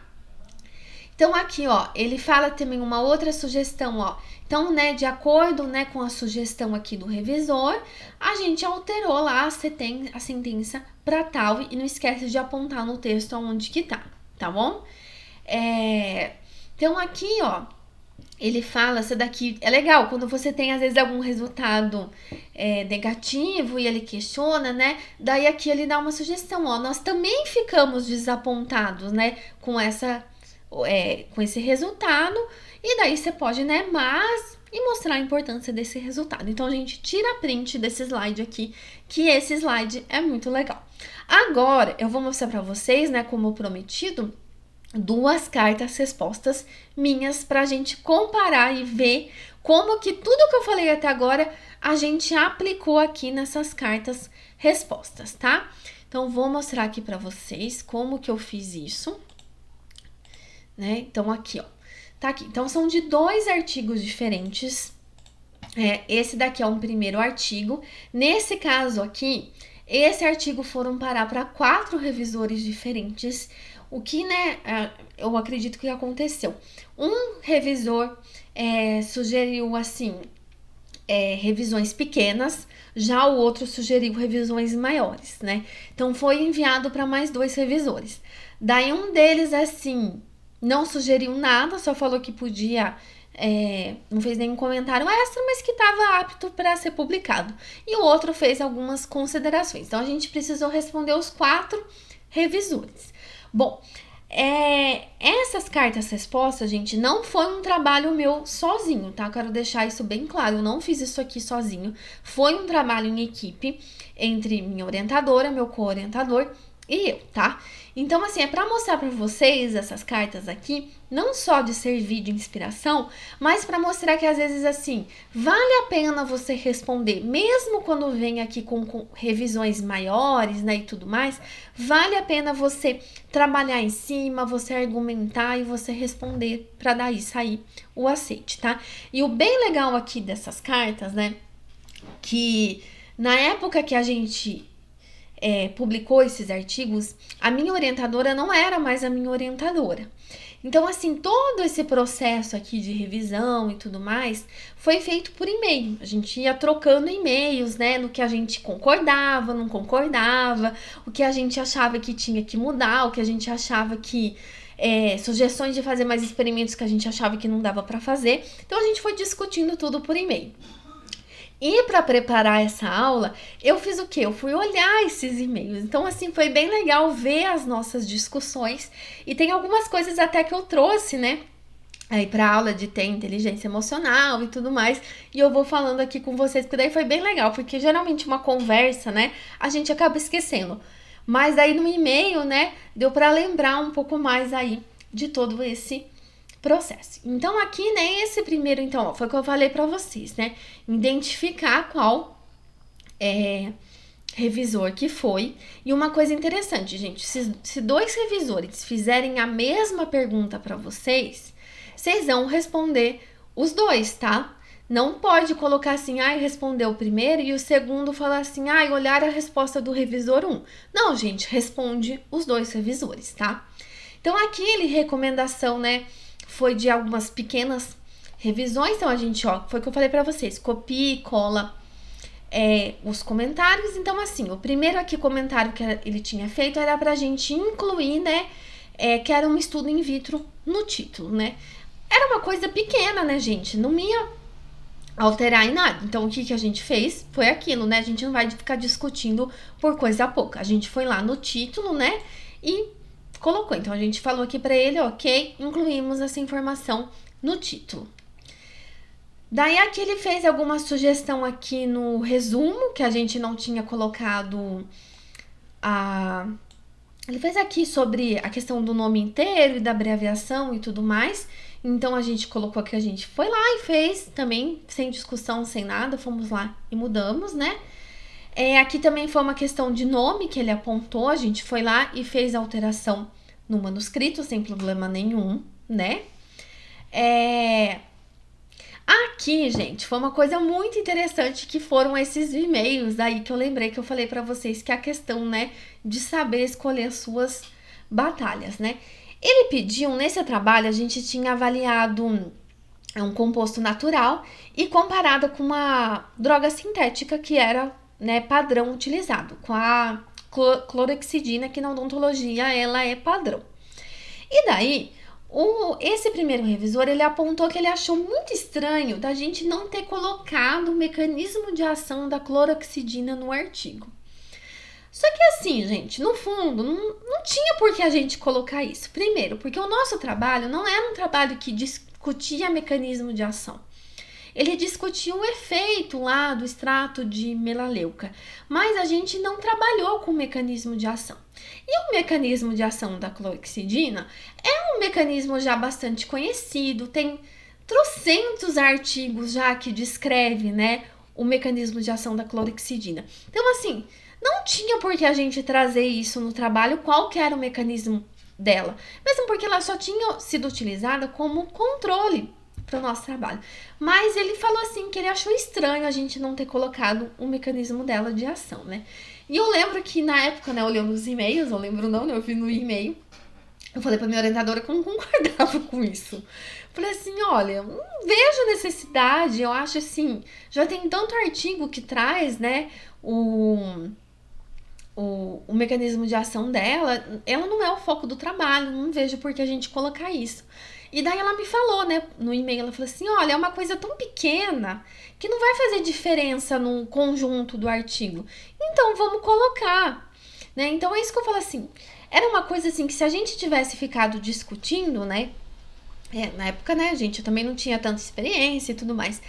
Então aqui, ó, ele fala também uma outra sugestão, ó. Então, né, de acordo, né, com a sugestão aqui do revisor, a gente alterou lá a sentença para tal e não esquece de apontar no texto aonde que tá bom? Então aqui, ó, ele fala, essa daqui é legal, quando você tem às vezes algum resultado negativo e ele questiona, né? Daí aqui ele dá uma sugestão, ó, nós também ficamos desapontados, né, com esse resultado, e daí você pode, né, e mostrar a importância desse resultado. Então, a gente tira print desse slide aqui, que esse slide é muito legal. Agora, eu vou mostrar para vocês, né, como prometido, 2 cartas respostas minhas pra gente comparar e ver como que tudo que eu falei até agora a gente aplicou aqui nessas cartas respostas, tá? Então, vou mostrar aqui pra vocês como que eu fiz isso, né? Então, aqui, ó, tá aqui. Então, são de 2 artigos diferentes. Esse daqui é um primeiro artigo. Nesse caso aqui, esse artigo foram parar para 4 revisores diferentes. O que, né, eu acredito que aconteceu. Um revisor sugeriu, assim, revisões pequenas, já o outro sugeriu revisões maiores, né? Então, foi enviado para mais 2 revisores. Daí, um deles, assim, não sugeriu nada, só falou que podia, não fez nenhum comentário extra, mas que estava apto para ser publicado. E o outro fez algumas considerações. Então, a gente precisou responder os 4 revisores. Bom, essas cartas-respostas, gente, não foi um trabalho meu sozinho, tá? Quero deixar isso bem claro, eu não fiz isso aqui sozinho. Foi um trabalho em equipe entre minha orientadora, meu co-orientador e eu, tá? Então, assim, é para mostrar para vocês essas cartas aqui, não só de servir de inspiração, mas para mostrar que às vezes, assim, vale a pena você responder, mesmo quando vem aqui com revisões maiores, né, e tudo mais, vale a pena você trabalhar em cima, você argumentar e você responder para daí sair o aceite, tá? E o bem legal aqui dessas cartas, né, que na época que a gente publicou esses artigos, a minha orientadora não era mais a minha orientadora. Então, assim, todo esse processo aqui de revisão e tudo mais foi feito por e-mail. A gente ia trocando e-mails, né, no que a gente concordava, não concordava, o que a gente achava que tinha que mudar, o que a gente achava que sugestões de fazer mais experimentos que a gente achava que não dava para fazer. Então, a gente foi discutindo tudo por e-mail. E para preparar essa aula, eu fiz o quê? Eu fui olhar esses e-mails. Então, assim, foi bem legal ver as nossas discussões. E tem algumas coisas até que eu trouxe, né? Aí para aula de ter inteligência emocional e tudo mais. E eu vou falando aqui com vocês, porque daí foi bem legal. Porque geralmente uma conversa, né? A gente acaba esquecendo. Mas aí no e-mail, né? Deu para lembrar um pouco mais aí de todo esse processo. Então, aqui, né, esse primeiro, então, ó, foi o que eu falei para vocês, né? Identificar qual revisor que foi. E uma coisa interessante, gente, se 2 revisores fizerem a mesma pergunta para vocês, vocês vão responder os 2, tá? Não pode colocar assim, respondeu o primeiro e o segundo falar assim, olhar a resposta do revisor 1. Não, gente, responde os dois revisores, tá? Então, aqui recomendação, né, foi de algumas pequenas revisões. Então, a gente, foi o que eu falei pra vocês, copia e cola os comentários. Então, assim, o primeiro aqui comentário que ele tinha feito era pra gente incluir, né, que era um estudo in vitro no título, né? Era uma coisa pequena, né, gente? Não ia alterar em nada. Então, o que a gente fez foi aquilo, né? A gente não vai ficar discutindo por coisa pouca. A gente foi lá no título, né, e colocou. Então, a gente falou aqui pra ele, ok, incluímos essa informação no título. Daí, aqui ele fez alguma sugestão aqui no resumo, que a gente não tinha colocado Ele fez aqui sobre a questão do nome inteiro e da abreviação e tudo mais. Então, a gente colocou aqui, a gente foi lá e fez também, sem discussão, sem nada, fomos lá e mudamos, né? Aqui também foi uma questão de nome que ele apontou, a gente foi lá e fez a alteração no manuscrito, sem problema nenhum, né? Aqui, gente, foi uma coisa muito interessante que foram esses e-mails aí que eu lembrei que eu falei pra vocês, que é a questão, né, de saber escolher as suas batalhas, né? Ele pediu, nesse trabalho, a gente tinha avaliado um composto natural e comparado com uma droga sintética que era, né, padrão utilizado, com a clorexidina, que na odontologia ela é padrão. E daí, esse primeiro revisor, ele apontou que ele achou muito estranho da gente não ter colocado o mecanismo de ação da clorexidina no artigo. Só que assim, gente, no fundo, não tinha por que a gente colocar isso. Primeiro, porque o nosso trabalho não era um trabalho que discutia mecanismo de ação. Ele discutiu o efeito lá do extrato de melaleuca, mas a gente não trabalhou com o mecanismo de ação. E o mecanismo de ação da clorexidina é um mecanismo já bastante conhecido, tem trocentos artigos já que descreve, né, o mecanismo de ação da clorexidina. Então, assim, não tinha por que a gente trazer isso no trabalho, qual que era o mecanismo dela, mesmo porque ela só tinha sido utilizada como controle para o nosso trabalho. Mas ele falou assim que ele achou estranho a gente não ter colocado o mecanismo dela de ação, né? E eu lembro que na época, né, olhando os e-mails, eu lembro não, né, eu vi no e-mail, eu falei pra minha orientadora que eu não concordava com isso. Falei assim, olha, não vejo necessidade, eu acho assim, já tem tanto artigo que traz, né, o mecanismo de ação dela, ela não é o foco do trabalho, não vejo por que a gente colocar isso. E daí ela me falou, né, no e-mail, ela falou assim, olha, é uma coisa tão pequena que não vai fazer diferença no conjunto do artigo. Então, vamos colocar, né? Então, é isso que eu falo assim, era uma coisa assim que se a gente tivesse ficado discutindo, né, na época, né, gente, eu também não tinha tanta experiência e tudo mais,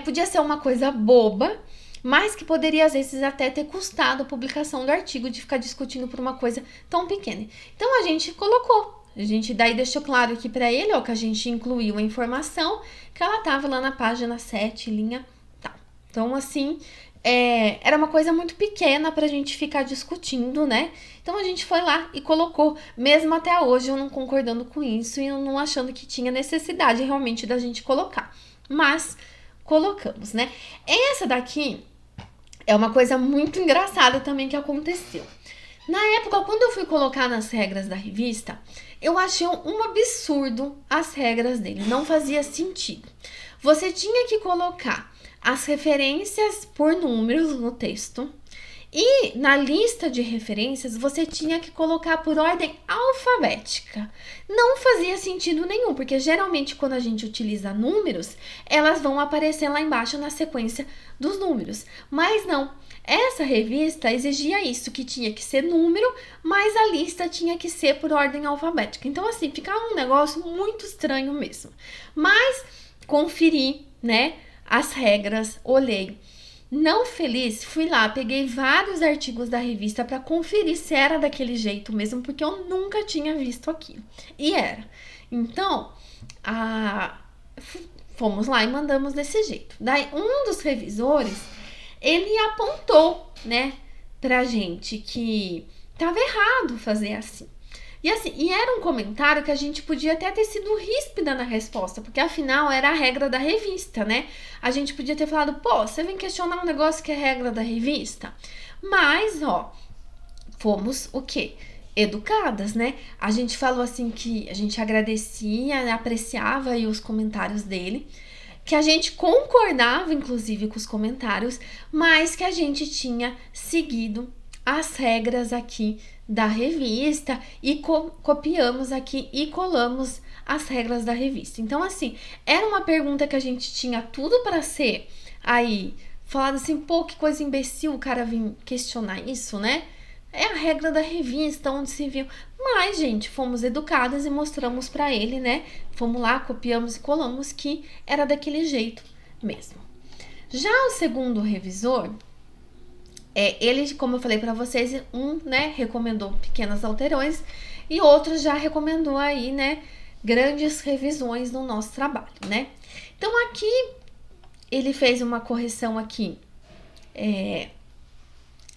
podia ser uma coisa boba, mas que poderia, às vezes, até ter custado a publicação do artigo de ficar discutindo por uma coisa tão pequena. Então, a gente colocou. A gente daí deixou claro aqui pra ele, ó, que a gente incluiu a informação que ela tava lá na página 7, linha tal. Então, assim, era uma coisa muito pequena pra gente ficar discutindo, né? Então, a gente foi lá e colocou, mesmo até hoje eu não concordando com isso e eu não achando que tinha necessidade realmente da gente colocar. Mas, colocamos, né? Essa daqui é uma coisa muito engraçada também que aconteceu. Na época, quando eu fui colocar nas regras da revista, eu achei um absurdo as regras dele, não fazia sentido. Você tinha que colocar as referências por números no texto e na lista de referências você tinha que colocar por ordem alfabética. Não fazia sentido nenhum, porque geralmente quando a gente utiliza números, elas vão aparecer lá embaixo na sequência dos números, mas não. Essa revista exigia isso, que tinha que ser número, mas a lista tinha que ser por ordem alfabética. Então, assim, ficava um negócio muito estranho mesmo. Mas, conferi, né, as regras, olhei. Não feliz, fui lá, peguei vários artigos da revista para conferir se era daquele jeito mesmo, porque eu nunca tinha visto aquilo. E era. Então, fomos lá e mandamos desse jeito. Daí, um dos revisores, ele apontou, né, pra gente que tava errado fazer assim. E assim, e era um comentário que a gente podia até ter sido ríspida na resposta, porque afinal era a regra da revista, né? A gente podia ter falado, pô, você vem questionar um negócio que é regra da revista? Mas, ó, fomos o quê? Educadas, né? A gente falou assim que a gente agradecia, apreciava aí os comentários dele, que a gente concordava, inclusive, com os comentários, mas que a gente tinha seguido as regras aqui da revista e copiamos aqui e colamos as regras da revista. Então, assim, era uma pergunta que a gente tinha tudo para ser aí falado assim, pô, que coisa imbecil o cara vir questionar isso, né? É a regra da revista, onde se viu. Mas, gente, fomos educadas e mostramos pra ele, né? Fomos lá, copiamos e colamos que era daquele jeito mesmo. Já o segundo revisor, ele, como eu falei pra vocês, né, recomendou pequenas alterações e outro já recomendou aí, né, grandes revisões no nosso trabalho, né? Então, aqui, ele fez uma correção aqui,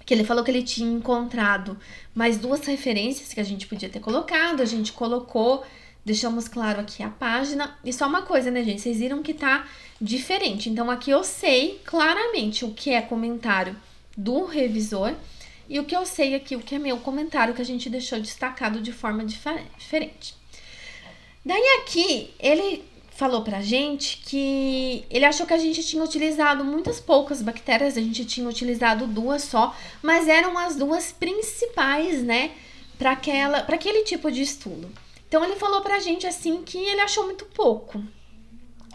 que ele falou que ele tinha encontrado mais 2 referências que a gente podia ter colocado, a gente colocou, deixamos claro aqui a página, e só uma coisa, né, gente, vocês viram que tá diferente, então aqui eu sei claramente o que é comentário do revisor, e o que eu sei aqui, o que é meu comentário, que a gente deixou destacado de forma diferente. Daí aqui, ele falou pra gente que ele achou que a gente tinha utilizado muitas poucas bactérias, a gente tinha utilizado 2 só, mas eram as 2 principais, né, para aquele tipo de estudo. Então ele falou pra gente assim que ele achou muito pouco,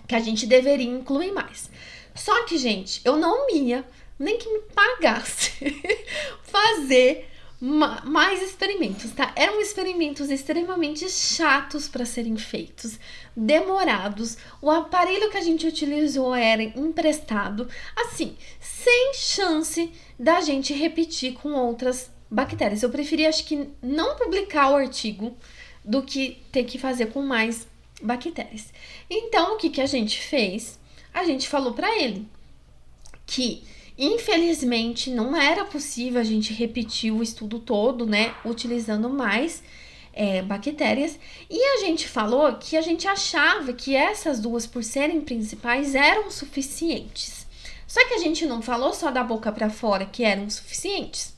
que a gente deveria incluir mais. Só que, gente, eu não ia nem que me pagasse fazer mais experimentos, tá? Eram experimentos extremamente chatos para serem feitos, demorados. O aparelho que a gente utilizou era emprestado, assim, sem chance da gente repetir com outras bactérias. Eu preferi, acho que, não publicar o artigo do que ter que fazer com mais bactérias. Então, o que a gente fez? A gente falou para ele que infelizmente, não era possível a gente repetir o estudo todo, né, utilizando mais bactérias. E a gente falou que a gente achava que essas 2, por serem principais, eram suficientes. Só que a gente não falou só da boca para fora que eram suficientes.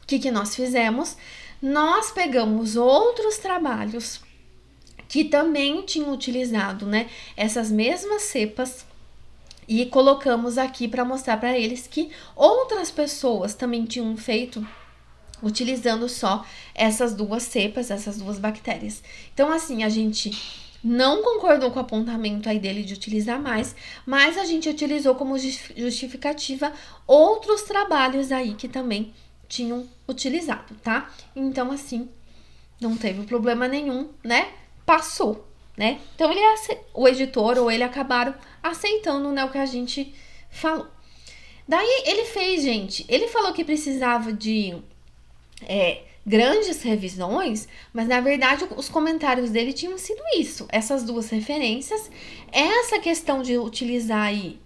O que nós fizemos? Nós pegamos outros trabalhos que também tinham utilizado, né, essas mesmas cepas, e colocamos aqui para mostrar para eles que outras pessoas também tinham feito utilizando só essas 2 cepas, essas 2 bactérias. Então, assim, a gente não concordou com o apontamento aí dele de utilizar mais, mas a gente utilizou como justificativa outros trabalhos aí que também tinham utilizado, tá? Então, assim, não teve problema nenhum, né? Passou, né? Então, o editor ou ele acabaram aceitando, né, o que a gente falou. Daí, ele fez, gente, ele falou que precisava de grandes revisões, mas na verdade os comentários dele tinham sido isso, essas 2 referências, essa questão de utilizar aí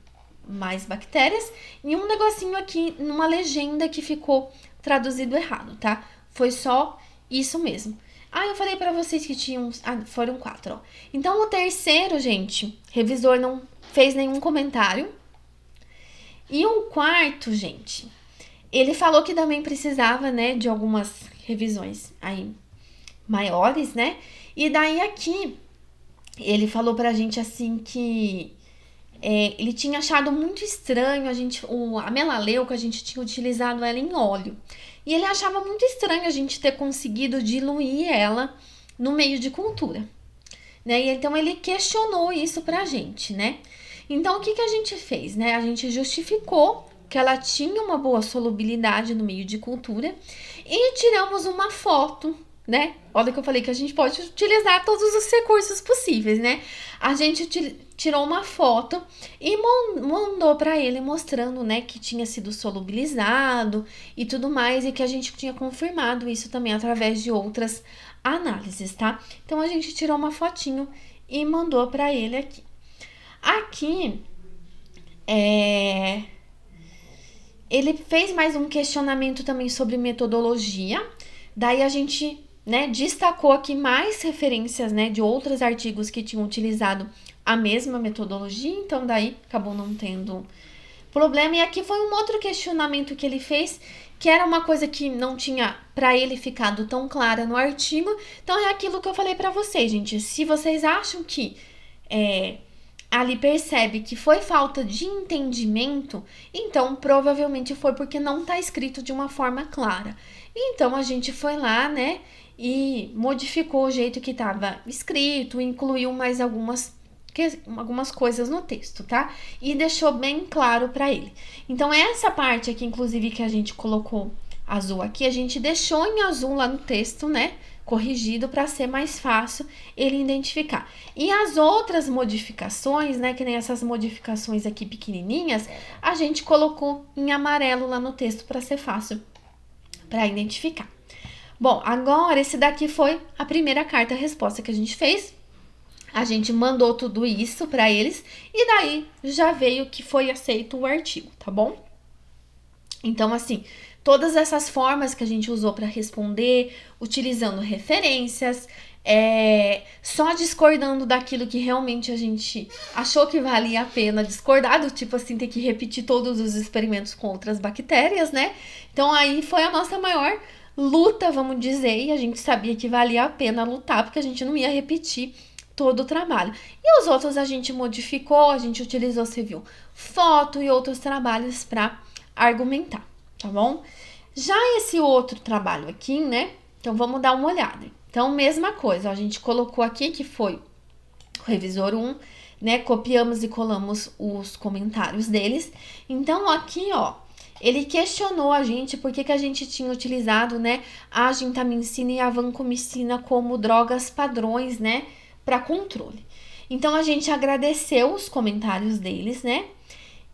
mais bactérias e um negocinho aqui numa legenda que ficou traduzido errado, tá? Foi só isso mesmo. Eu falei pra vocês que tinham... foram 4, ó. Então, o terceiro, gente, revisor não fez nenhum comentário. E o quarto, gente, ele falou que também precisava, né, de algumas revisões aí maiores, né? E daí aqui, ele falou pra gente assim que ele tinha achado muito estranho a melaleuca, a gente tinha utilizado ela em óleo. E ele achava muito estranho a gente ter conseguido diluir ela no meio de cultura, né? E então ele questionou isso pra gente, né? Então o que a gente fez, né? A gente justificou que ela tinha uma boa solubilidade no meio de cultura e tiramos uma foto, né? Olha que eu falei que a gente pode utilizar todos os recursos possíveis, né? A gente tirou uma foto e mandou para ele mostrando, né, que tinha sido solubilizado e tudo mais e que a gente tinha confirmado isso também através de outras análises, tá? Então a gente tirou uma fotinho e mandou para ele aqui. Aqui ele fez mais um questionamento também sobre metodologia. Daí a gente, né, destacou aqui mais referências, né, de outros artigos que tinham utilizado a mesma metodologia, então daí acabou não tendo problema. E aqui foi um outro questionamento que ele fez, que era uma coisa que não tinha para ele ficado tão clara no artigo. Então é aquilo que eu falei para vocês, gente. Se vocês acham que ali percebe que foi falta de entendimento, então provavelmente foi porque não está escrito de uma forma clara. Então a gente foi lá, né, e modificou o jeito que estava escrito, incluiu mais algumas coisas no texto, tá? E deixou bem claro para ele. Então essa parte aqui, inclusive, que a gente colocou azul aqui, a gente deixou em azul lá no texto, né? Corrigido para ser mais fácil ele identificar. E as outras modificações, né, que nem essas modificações aqui pequenininhas, a gente colocou em amarelo lá no texto para ser fácil para identificar. Bom, agora esse daqui foi a primeira carta-resposta que a gente fez. A gente mandou tudo isso para eles e daí já veio que foi aceito o artigo, tá bom? Então, assim, todas essas formas que a gente usou para responder, utilizando referências, só discordando daquilo que realmente a gente achou que valia a pena discordar, do tipo assim, ter que repetir todos os experimentos com outras bactérias, né? Então, aí foi a nossa maior luta, vamos dizer, e a gente sabia que valia a pena lutar, porque a gente não ia repetir todo o trabalho. E os outros a gente modificou, a gente utilizou, você viu, foto e outros trabalhos para argumentar, tá bom? Já esse outro trabalho aqui, né? Então, vamos dar uma olhada. Então, mesma coisa, ó, a gente colocou aqui que foi o revisor 1, né? Copiamos e colamos os comentários deles. Então, aqui, ó, ele questionou a gente por que a gente tinha utilizado, né, a gentamicina e a vancomicina como drogas padrões, né, para controle. Então, a gente agradeceu os comentários deles, né?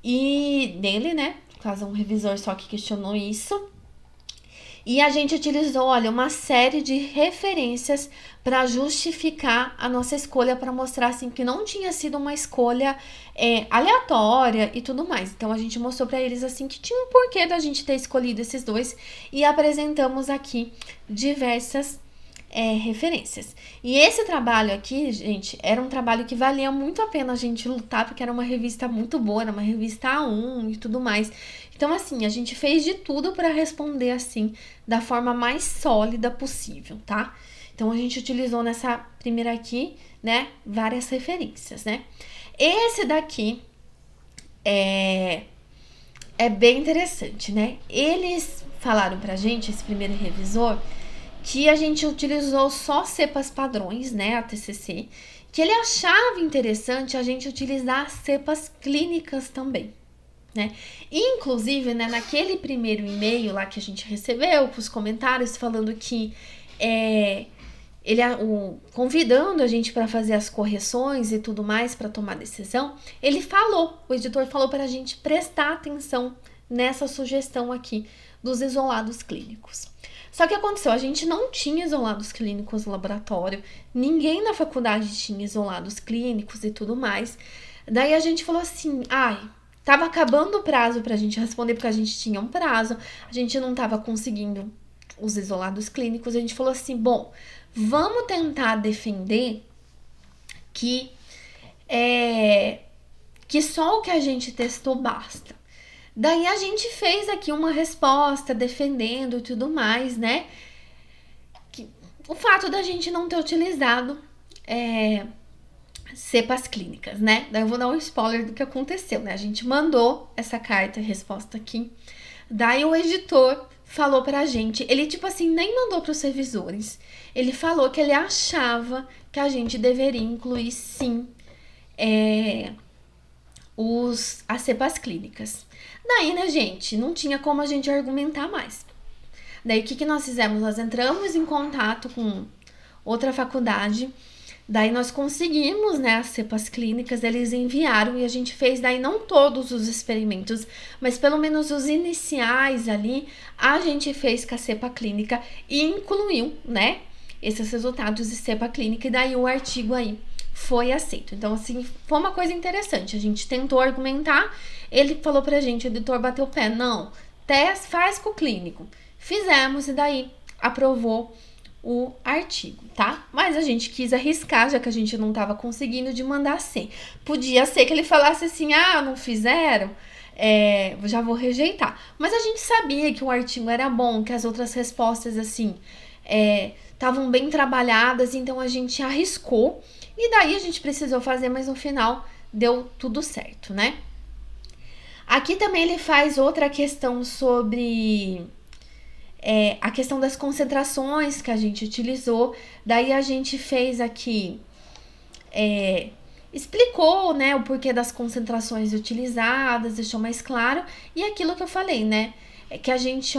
E dele, né? No caso, um revisor só que questionou isso. E a gente utilizou, olha, uma série de referências para justificar a nossa escolha, para mostrar, assim, que não tinha sido uma escolha aleatória e tudo mais. Então, a gente mostrou para eles, assim, que tinha um porquê da gente ter escolhido esses dois e apresentamos aqui diversas referências. E esse trabalho aqui, gente, era um trabalho que valia muito a pena a gente lutar, porque era uma revista muito boa, era uma revista A1 e tudo mais. Então, assim, a gente fez de tudo para responder, assim, da forma mais sólida possível, tá? Então, a gente utilizou nessa primeira aqui, né, várias referências, né? Esse daqui é bem interessante, né? Eles falaram pra gente, esse primeiro revisor, que a gente utilizou só cepas padrões, né, a TCC, que ele achava interessante a gente utilizar cepas clínicas também, né? Inclusive, né, naquele primeiro e-mail lá que a gente recebeu, com os comentários falando que convidando a gente para fazer as correções e tudo mais para tomar decisão, o editor falou para a gente prestar atenção nessa sugestão aqui dos isolados clínicos. Só que aconteceu, a gente não tinha isolados clínicos no laboratório, ninguém na faculdade tinha isolados clínicos e tudo mais. Daí a gente falou assim, tava acabando o prazo pra gente responder, porque a gente tinha um prazo, a gente não tava conseguindo os isolados clínicos, a gente falou assim, bom, vamos tentar defender que só o que a gente testou basta. Daí a gente fez aqui uma resposta defendendo e tudo mais, né? O fato da gente não ter utilizado cepas clínicas, né? Daí eu vou dar um spoiler do que aconteceu, né? A gente mandou essa carta resposta aqui. Daí o editor falou pra gente, ele tipo assim, nem mandou pros revisores. Ele falou que ele achava que a gente deveria incluir sim as cepas clínicas. Daí, né, gente, não tinha como a gente argumentar mais. Daí, o que nós fizemos? Nós entramos em contato com outra faculdade, daí nós conseguimos, né, as cepas clínicas, eles enviaram e a gente fez, daí não todos os experimentos, mas pelo menos os iniciais ali, a gente fez com a cepa clínica e incluiu, né, esses resultados de cepa clínica e daí o artigo aí foi aceito. Então, assim, foi uma coisa interessante. A gente tentou argumentar, ele falou pra gente, o editor bateu o pé, não, faz com o clínico. Fizemos e daí aprovou o artigo, tá? Mas a gente quis arriscar, já que a gente não tava conseguindo, de mandar sem. Podia ser que ele falasse assim, não fizeram, já vou rejeitar. Mas a gente sabia que o artigo era bom, que as outras respostas, assim, estavam bem trabalhadas, então a gente arriscou. E daí a gente precisou fazer, mas no final deu tudo certo, né? Aqui também ele faz outra questão sobre a questão das concentrações que a gente utilizou. Daí a gente fez aqui, explicou, né, o porquê das concentrações utilizadas, deixou mais claro. E aquilo que eu falei, né, é que a gente,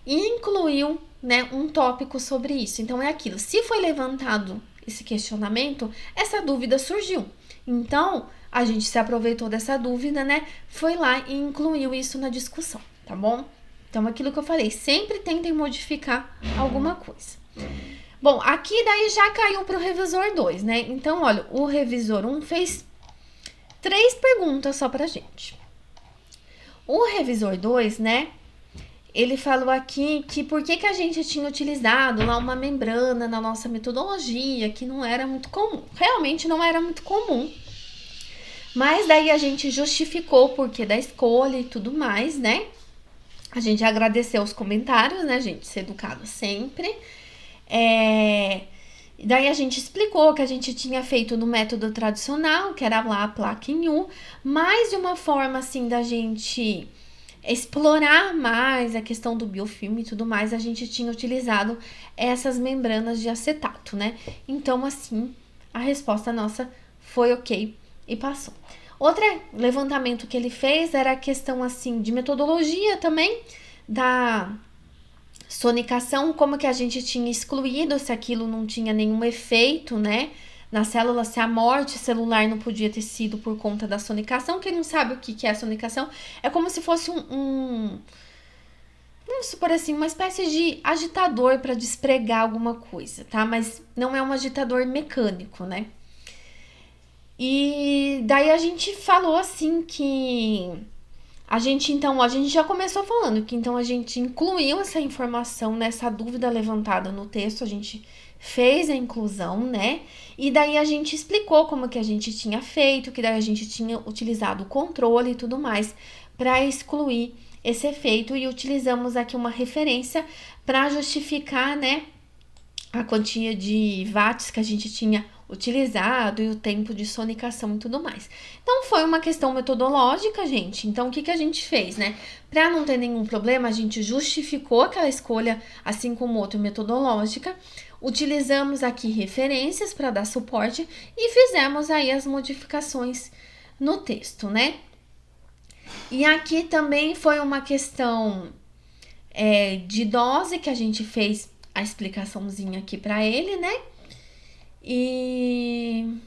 incluiu, né, um tópico sobre isso. Então é aquilo, se foi levantado esse questionamento, essa dúvida surgiu. Então, a gente se aproveitou dessa dúvida, né, foi lá e incluiu isso na discussão, tá bom? Então, aquilo que eu falei, sempre tentem modificar alguma coisa. Bom, aqui daí já caiu para o revisor 2, né? Então, olha, o revisor 1 fez 3 perguntas só pra gente. O revisor 2, né, ele falou aqui que por que a gente tinha utilizado lá uma membrana na nossa metodologia, que não era muito comum. Realmente não era muito comum. Mas daí a gente justificou o porquê da escolha e tudo mais, né? A gente agradeceu os comentários, né, gente? Ser educado sempre. Daí a gente explicou que a gente tinha feito no método tradicional, que era lá a placa em U, mas de uma forma, assim, da gente explorar mais a questão do biofilme e tudo mais, a gente tinha utilizado essas membranas de acetato, né? Então, assim, a resposta nossa foi ok e passou. Outro levantamento que ele fez era a questão, assim, de metodologia também, da sonicação, como que a gente tinha excluído, se aquilo não tinha nenhum efeito, né, na célula, se a morte celular não podia ter sido por conta da sonicação. Quem não sabe o que é a sonicação, é como se fosse vamos supor assim, uma espécie de agitador para despregar alguma coisa, tá? Mas não é um agitador mecânico, né? E daí a gente falou assim que a gente já começou falando que então a gente incluiu essa informação nessa dúvida levantada no texto, a gente fez a inclusão, né? E daí a gente explicou como que a gente tinha feito, que daí a gente tinha utilizado o controle e tudo mais para excluir esse efeito, e utilizamos aqui uma referência para justificar, né, a quantia de watts que a gente tinha utilizado e o tempo de sonicação e tudo mais. Então, foi uma questão metodológica, gente. Então, o que a gente fez, né? Para não ter nenhum problema, a gente justificou aquela escolha, assim como outra metodológica. Utilizamos aqui referências para dar suporte e fizemos aí as modificações no texto, né? E aqui também foi uma questão de dose que a gente fez a explicaçãozinha aqui para ele, né? E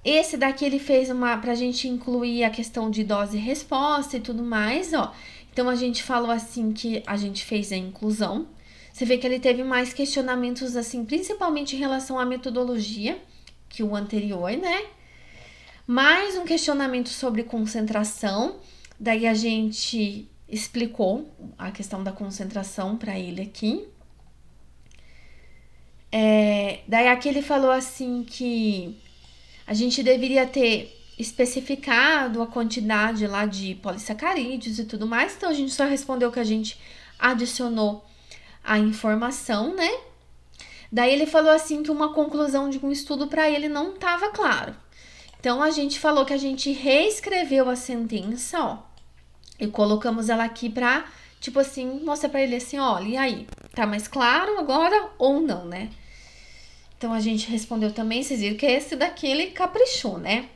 esse daqui ele fez pra gente incluir a questão de dose e resposta e tudo mais, ó. Então, a gente falou assim que a gente fez a inclusão. Você vê que ele teve mais questionamentos, assim, principalmente em relação à metodologia que o anterior, né? Mais um questionamento sobre concentração. Daí a gente explicou a questão da concentração para ele aqui. Daí aqui ele falou assim que a gente deveria ter especificado a quantidade lá de polissacarídeos e tudo mais. Então, a gente só respondeu que a gente adicionou a informação, né? Daí ele falou assim que uma conclusão de um estudo para ele não estava claro. Então, a gente falou que a gente reescreveu a sentença, ó, e colocamos ela aqui pra, tipo assim, mostrar pra ele assim, olha, e aí? Tá mais claro agora ou não, né? Então, a gente respondeu também, vocês viram que esse daqui, ele caprichou, né?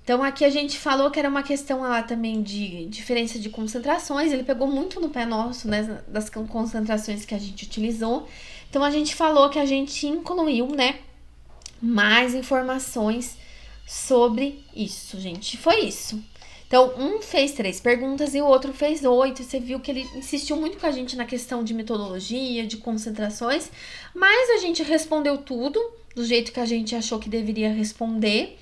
Então, aqui a gente falou que era uma questão lá também de diferença de concentrações. Ele pegou muito no pé nosso, né, das concentrações que a gente utilizou. Então, a gente falou que a gente incluiu, né, mais informações sobre isso, gente. Foi isso. Então, um fez 3 perguntas e o outro fez 8. Você viu que ele insistiu muito com a gente na questão de metodologia, de concentrações, mas a gente respondeu tudo do jeito que a gente achou que deveria responder.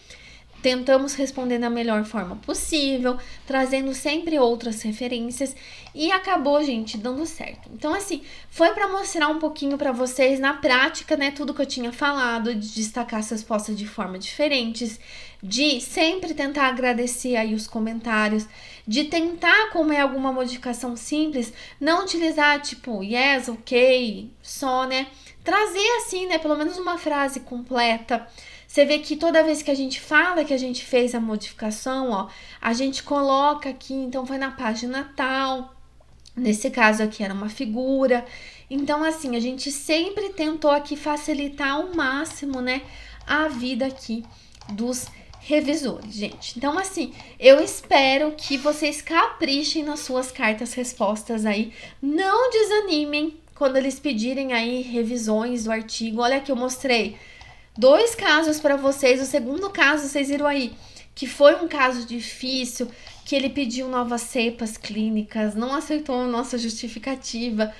tentamos responder da melhor forma possível, trazendo sempre outras referências e acabou, gente, dando certo. Então, assim, foi para mostrar um pouquinho para vocês na prática, né, tudo que eu tinha falado, de destacar as respostas de forma diferentes, de sempre tentar agradecer aí os comentários, de tentar, como é alguma modificação simples, não utilizar tipo yes, ok, só, né? Trazer assim, né, pelo menos uma frase completa. Você vê que toda vez que a gente fala que a gente fez a modificação, ó, a gente coloca aqui, então foi na página tal. Nesse caso aqui era uma figura. Então, assim, a gente sempre tentou aqui facilitar ao máximo, né, a vida aqui dos revisores, gente. Então, assim, eu espero que vocês caprichem nas suas cartas-respostas aí. Não desanimem quando eles pedirem aí revisões do artigo. Olha que eu mostrei 2 casos para vocês. O segundo caso, vocês viram aí, que foi um caso difícil, que ele pediu novas cepas clínicas, não aceitou a nossa justificativa,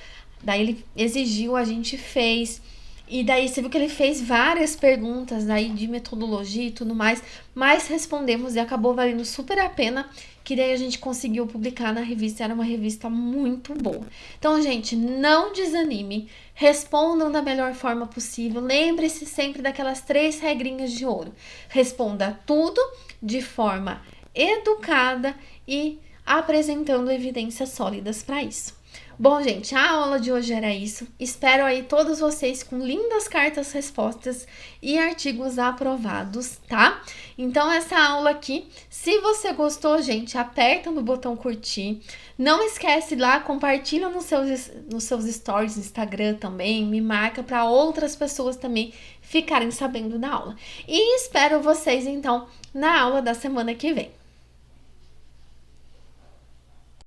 daí ele exigiu, a gente fez, e daí você viu que ele fez várias perguntas aí de metodologia e tudo mais, mas respondemos e acabou valendo super a pena, que daí a gente conseguiu publicar na revista, era uma revista muito boa. Então, gente, não desanime, respondam da melhor forma possível, lembre-se sempre daquelas 3 regrinhas de ouro. Responda tudo de forma educada e apresentando evidências sólidas para isso. Bom, gente, a aula de hoje era isso. Espero aí todos vocês com lindas cartas, respostas e artigos aprovados, tá? Então, essa aula aqui, se você gostou, gente, aperta no botão curtir. Não esquece lá, compartilha nos seus stories no Instagram também, me marca para outras pessoas também ficarem sabendo da aula. E espero vocês, então, na aula da semana que vem.